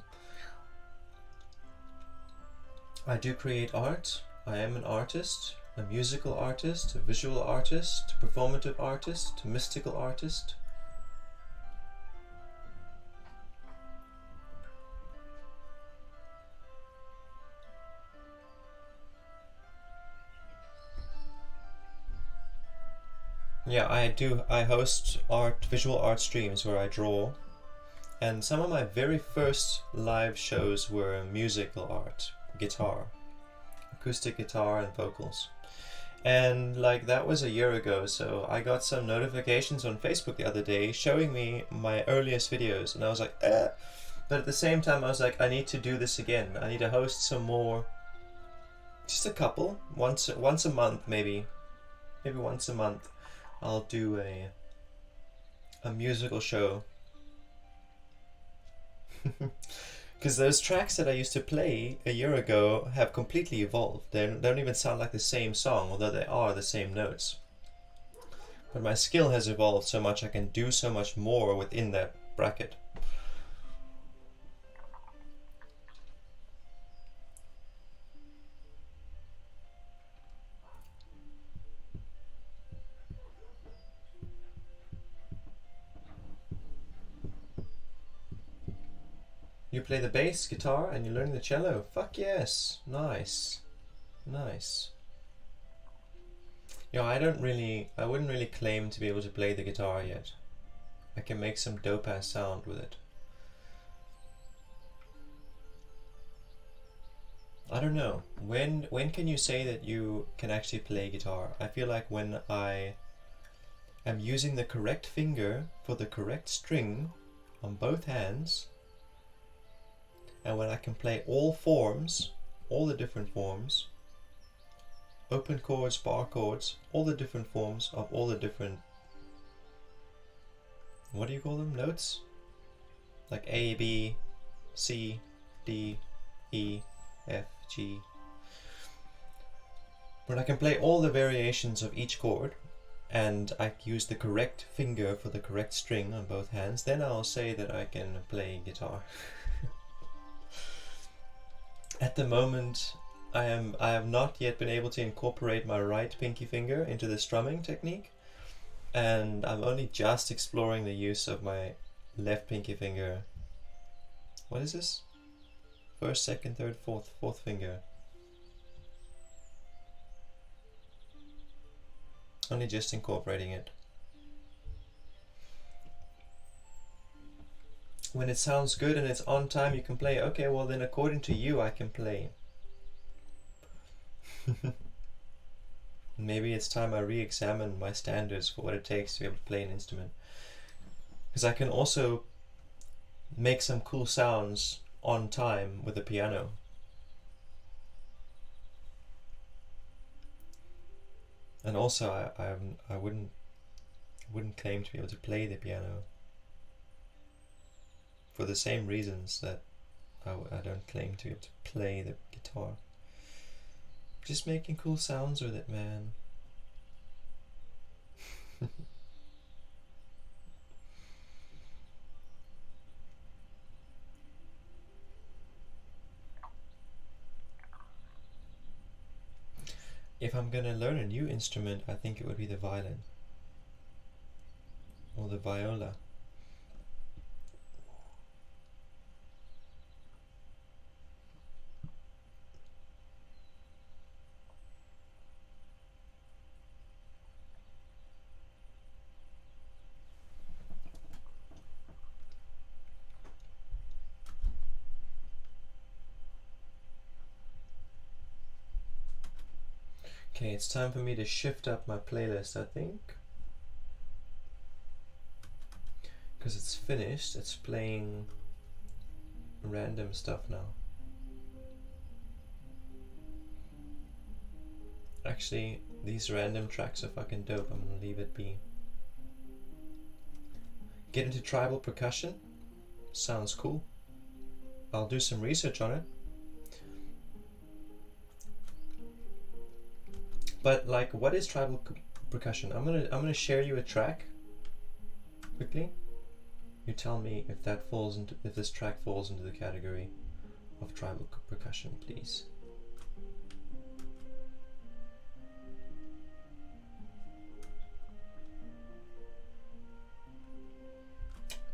I do create art. I am an artist, a musical artist, a visual artist, a performative artist, a mystical artist. Yeah, I host visual art streams where I draw, and some of my very first live shows were musical art, guitar, acoustic guitar and vocals. And like that was a year ago, so I got some notifications on Facebook the other day showing me my earliest videos, and I was like, eh. But at the same time I was like, I need to do this again. I need to host some more, just a couple, once a month maybe once a month. I'll do a musical show. Because those tracks that I used to play a year ago have completely evolved. They don't even sound like the same song, although they are the same notes. But my skill has evolved so much, I can do so much more within that bracket. You play the bass guitar and you learn the cello. Fuck yes. Nice. Nice. You know, I wouldn't really claim to be able to play the guitar yet. I can make some dope ass sound with it. I don't know. When can you say that you can actually play guitar? I feel like when I am using the correct finger for the correct string on both hands, and when I can play all forms, all the different forms, open chords, bar chords, all the different forms of all the different, what do you call them? Notes? Like A, B, C, D, E, F, G. When I can play all the variations of each chord and I use the correct finger for the correct string on both hands, then I'll say that I can play guitar. At the moment, I have not yet been able to incorporate my right pinky finger into the strumming technique, and I'm only just exploring the use of my left pinky finger. What is this? First, second, third, fourth finger. Only just incorporating it. When it sounds good and it's on time, you can play. Okay, well then according to you, I can play. Maybe it's time I re-examine my standards for what it takes to be able to play an instrument. Because I can also make some cool sounds on time with the piano. And also, I wouldn't claim to be able to play the piano for the same reasons that I don't claim to be able to play the guitar. Just making cool sounds with it, man. If I'm gonna learn a new instrument, I think it would be the violin or the viola. Okay, it's time for me to shift up my playlist, I think. Because it's finished, it's playing random stuff now. Actually, these random tracks are fucking dope. I'm gonna leave it be. Get into tribal percussion? Sounds cool. I'll do some research on it. But like, what is tribal percussion? I'm gonna share you a track quickly. You tell me if this track falls into the category of tribal percussion, please.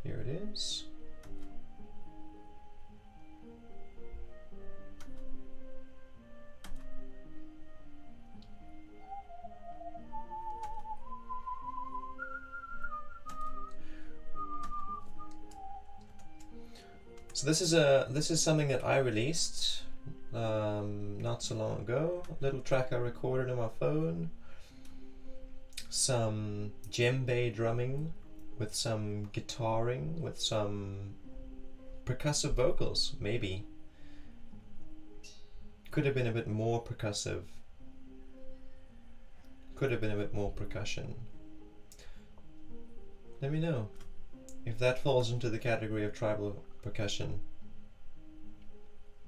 Here it is. So this is something that I released not so long ago. A little track I recorded on my phone. Some djembe drumming with some guitaring with some percussive vocals, maybe. Could have been a bit more percussive. Could have been a bit more percussion. Let me know if that falls into the category of tribal percussion,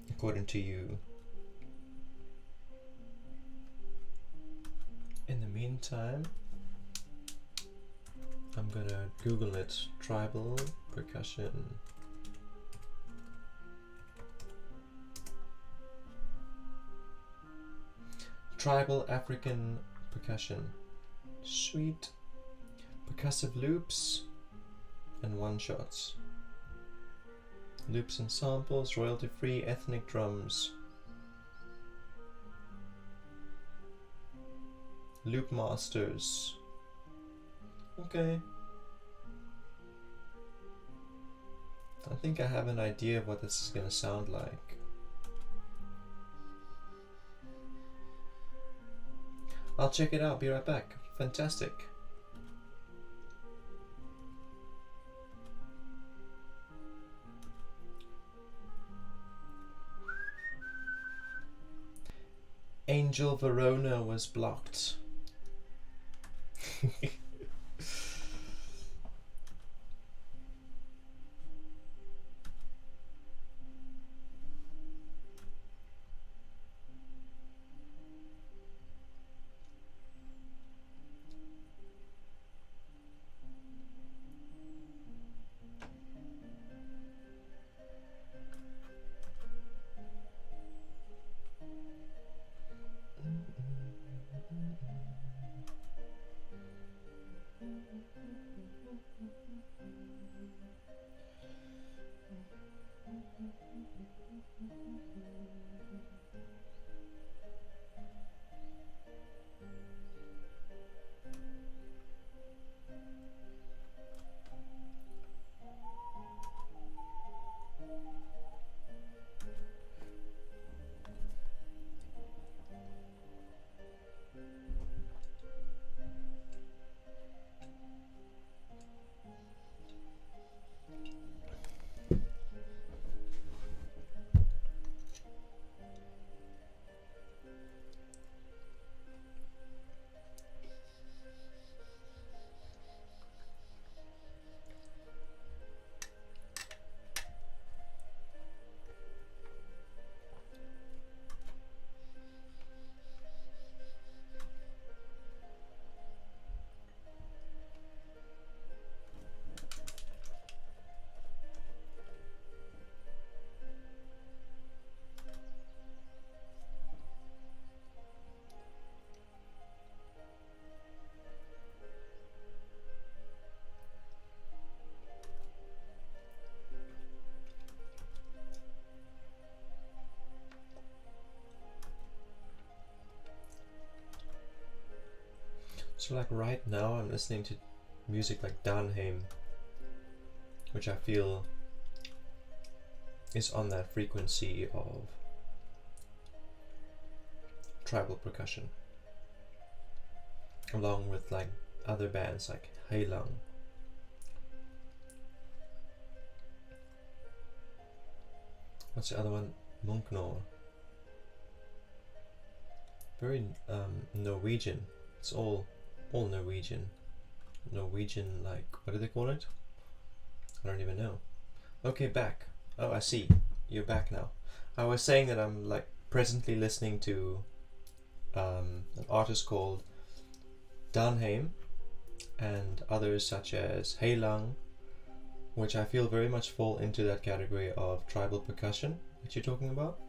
according to you. In the meantime, I'm gonna Google it. Tribal percussion. Tribal African percussion. Sweet. Percussive loops and one-shots. Loops and samples, royalty-free ethnic drums. Loop masters. Okay. I think I have an idea of what this is gonna sound like. I'll check it out. Be right back. Fantastic. Angel Verona was blocked. So like right now I'm listening to music like Danheim, which I feel is on that frequency of tribal percussion, along with like other bands like Heilang. What's the other one? Munknor. Very Norwegian. It's all Norwegian. Norwegian, like, what do they call it? I don't even know. Okay, back. Oh, I see. You're back now. I was saying that I'm like presently listening to an artist called Danheim and others such as Heilang, which I feel very much fall into that category of tribal percussion that you're talking about.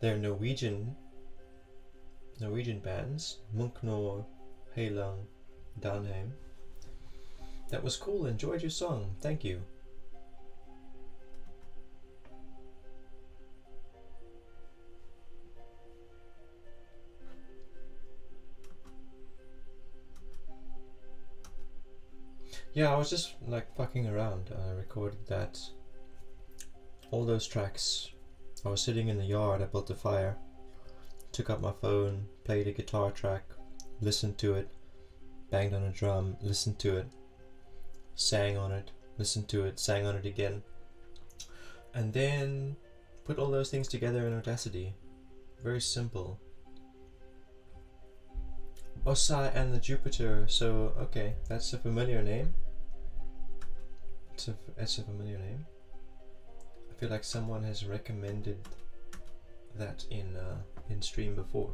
They're Norwegian bands, Munknor, Heilang, Danheim. That was cool. Enjoyed your song. Thank you. Yeah, I was just like fucking around. I recorded that. All those tracks. I was sitting in the yard. I built a fire. Took up my phone, played a guitar track, listened to it, banged on a drum, listened to it, sang on it, listened to it, sang on it again, and then put all those things together in Audacity. Very simple. Osai and the Jupiter. So okay, that's a familiar name. It's a familiar name. I feel like someone has recommended that in stream before.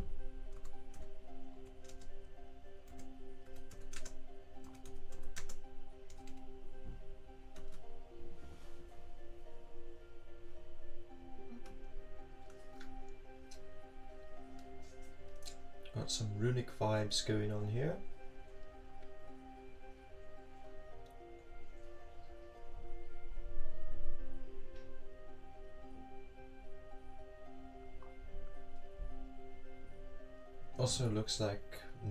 Got some runic vibes going on here. Also looks like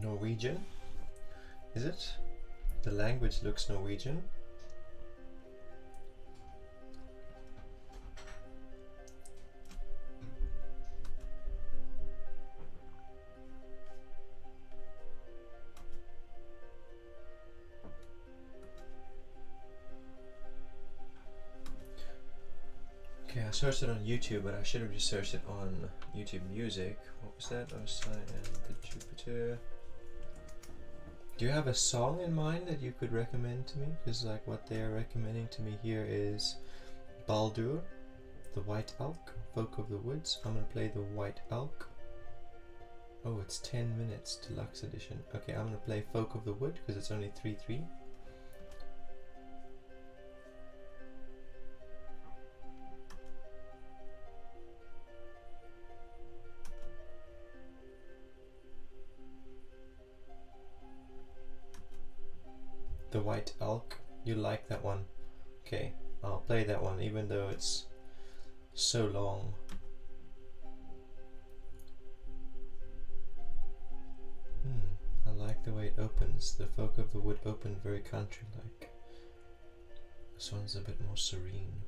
Norwegian. Is it? The language looks Norwegian. I searched it on YouTube, but I should have just searched it on YouTube Music. What was that? Osai and the Jupiter. Do you have a song in mind that you could recommend to me? Because like what they're recommending to me here is Baldur, the White Elk, Folk of the Woods. I'm gonna play the White Elk. Oh, it's 10 minutes, deluxe edition. Okay, I'm gonna play Folk of the Wood because it's only 3/3. The White Elk, you like that one? Okay, I'll play that one even though it's so long. I like the way it opens. The Folk of the Wood opened very country-like. This one's a bit more serene.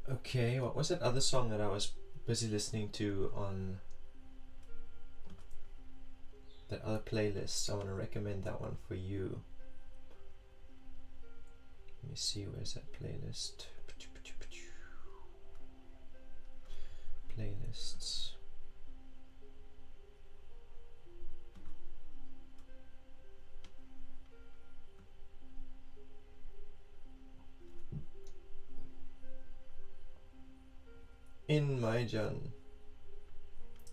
Okay, what was that other song that I was busy listening to on that other playlist? I want to recommend that one for you. Let me see, where's that playlist? Playlists. In mage.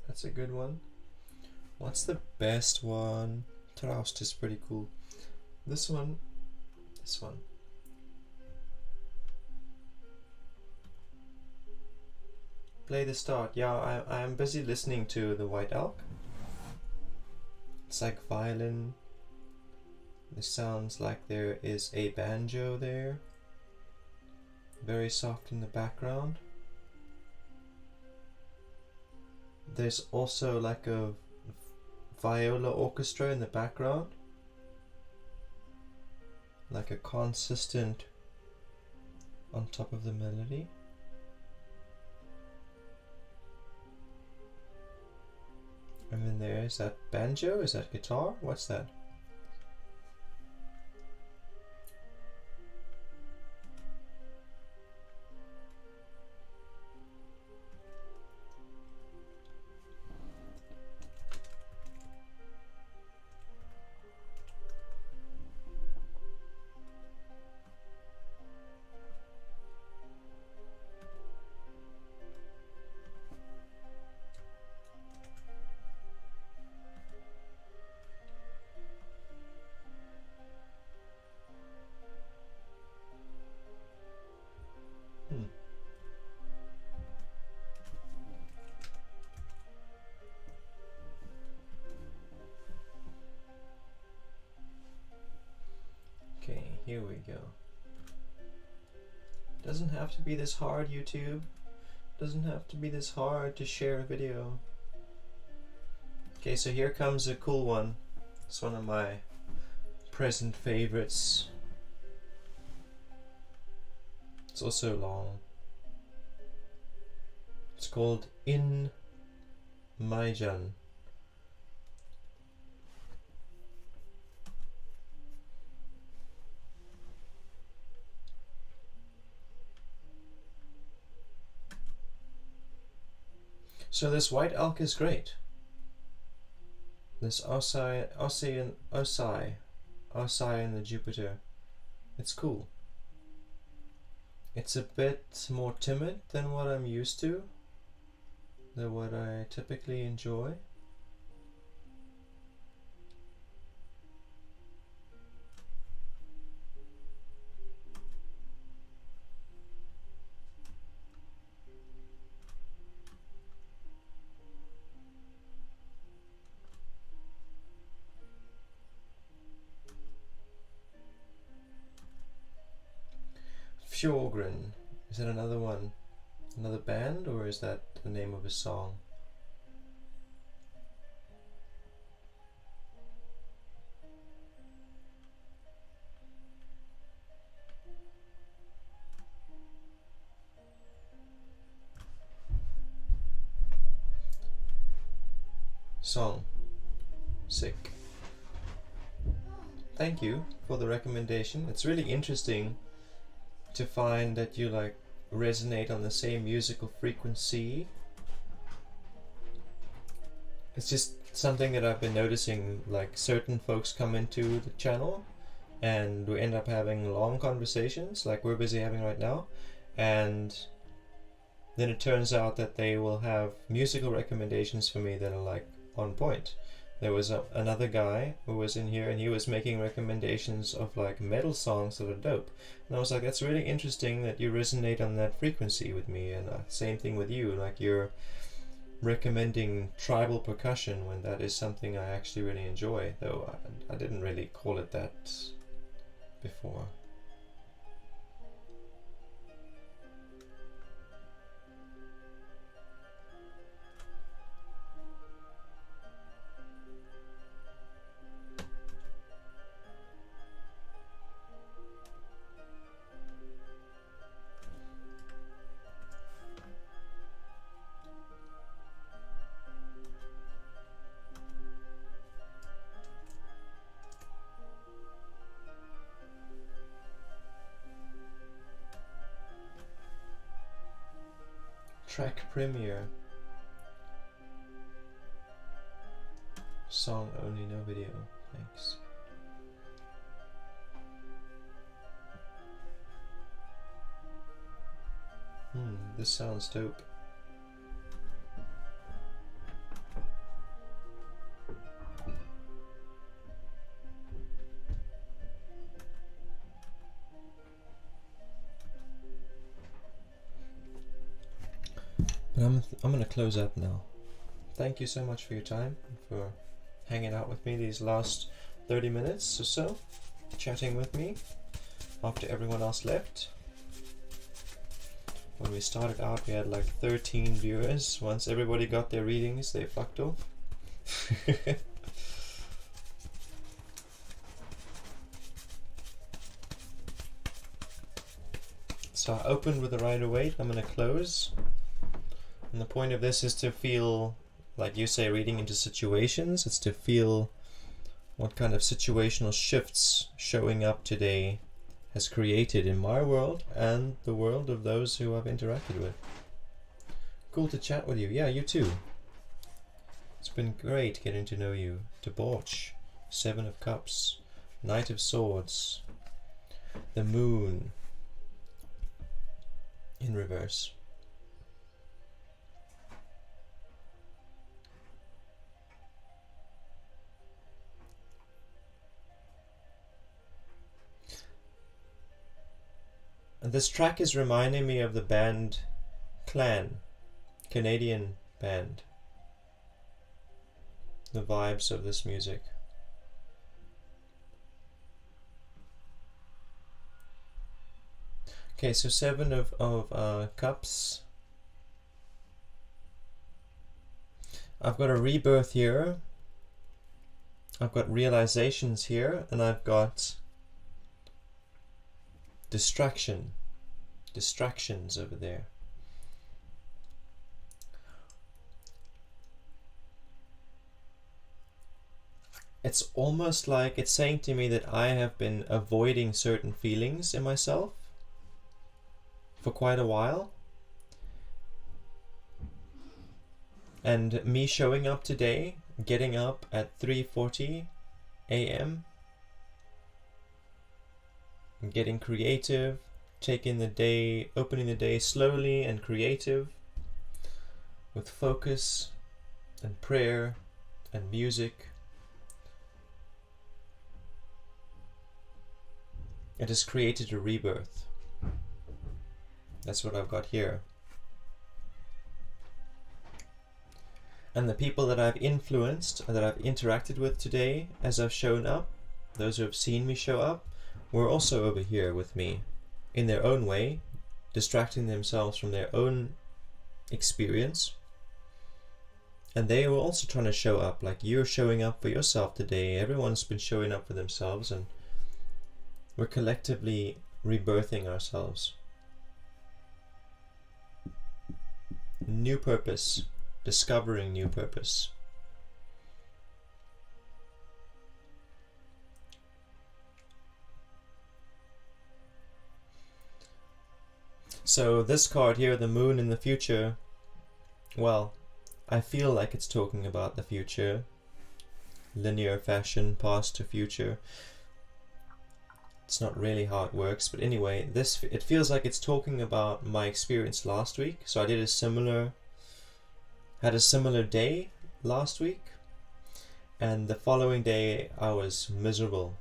That's a good one. What's the best one? Traust is pretty cool. This one. This one. Play the start. Yeah, I'm busy listening to the White Elk. It's like violin. It sounds like there is a banjo there. Very soft in the background. There's also like a viola orchestra in the background. Like a consistent on top of the melody. And then there's that banjo. Is that guitar? What's that? Okay, here we go. Doesn't have to be this hard, YouTube. Doesn't have to be this hard to share a video. Okay, so here comes a cool one. It's one of my present favorites. It's also long. It's called In Maijan. So this White Elk is great. This Osai and the Jupiter. It's cool. It's a bit more timid than what I'm used to, than what I typically enjoy. Fjorgren. Is that another one? Another band, or is that the name of a song? Song. Sick. thank you for the recommendation. It's really interesting to find that you like resonate on the same musical frequency. It's just something that I've been noticing, like certain folks come into the channel and we end up having long conversations like we're busy having right now, and then it turns out that they will have musical recommendations for me that are like on point. There was another guy who was in here and he was making recommendations of like metal songs that are dope, and I was like, that's really interesting that you resonate on that frequency with me. And same thing with you, like you're recommending tribal percussion when that is something I actually really enjoy, though I didn't really call it that before. Track premiere. Song only, no video. Thanks. This sounds dope. But I'm gonna close up now. Thank you so much for your time and for hanging out with me these last 30 minutes or so, chatting with me after everyone else left. When we started out we had like 13 viewers. Once everybody got their readings, they fucked off. So I opened with the Rider-Waite. I'm gonna close. And the point of this is to feel, like you say, reading into situations. It's to feel what kind of situational shifts showing up today has created in my world and the world of those who I've interacted with. Cool to chat with you. Yeah, you too. It's been great getting to know you. Debauch, Seven of Cups, Knight of Swords, the Moon in reverse. And this track is reminding me of the band Clan, Canadian band. The vibes of this music. Okay, so Seven of Cups. I've got a rebirth here. I've got realizations here, and I've got distractions over there. It's almost like it's saying to me that I have been avoiding certain feelings in myself for quite a while, and me showing up today, getting up at 3:40 a.m. getting creative, taking the day, opening the day slowly and creative, with focus and prayer and music. It has created a rebirth. That's what I've got here. And the people that I've influenced, that I've interacted with today as I've shown up, those who have seen me show up, were also over here with me in their own way, distracting themselves from their own experience. And they were also trying to show up like you're showing up for yourself today. Everyone's been showing up for themselves, and we're collectively rebirthing ourselves. New purpose, discovering new purpose. So this card here, the moon in the future, well, I feel like it's talking about the future. Linear fashion, past to future. It's not really how it works, but anyway, it feels like it's talking about my experience last week. So I had a similar day last week, and the following day I was miserable,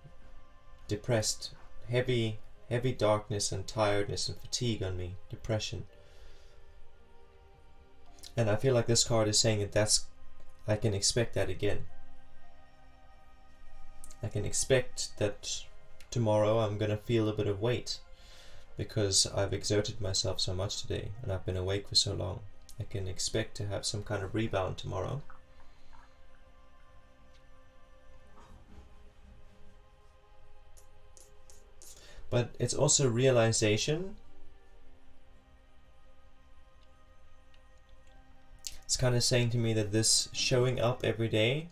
depressed, heavy darkness and tiredness and fatigue on me, depression. And I feel like this card is saying that I can expect that again. I can expect that tomorrow I'm going to feel a bit of weight because I've exerted myself so much today and I've been awake for so long. I can expect to have some kind of rebound tomorrow. But it's also realization. It's kind of saying to me that this showing up every day,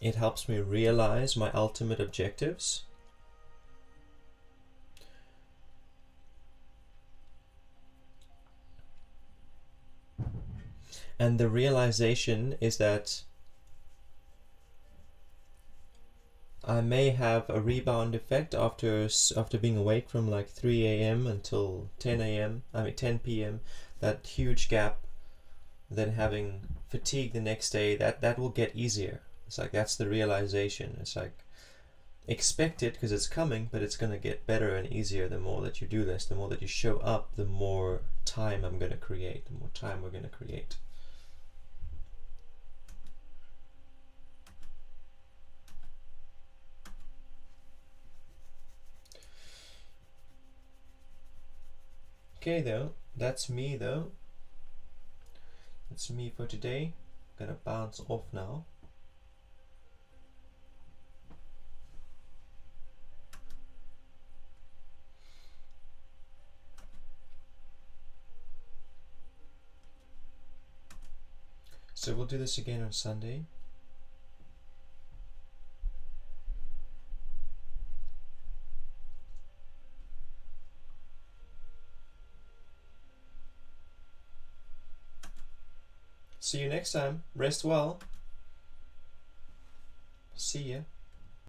it helps me realize my ultimate objectives. And the realization is that I may have a rebound effect after being awake from like 3 a.m. until 10 p.m. That huge gap, then having fatigue the next day, that will get easier. It's like that's the realization. It's like expect it because it's coming, but it's going to get better and easier the more that you do this, the more that you show up, the more time I'm going to create, the more time we're going to create. Okay, though, that's me though. That's me for today. I'm gonna bounce off now. So we'll do this again on Sunday. See you next time. Rest well. See ya.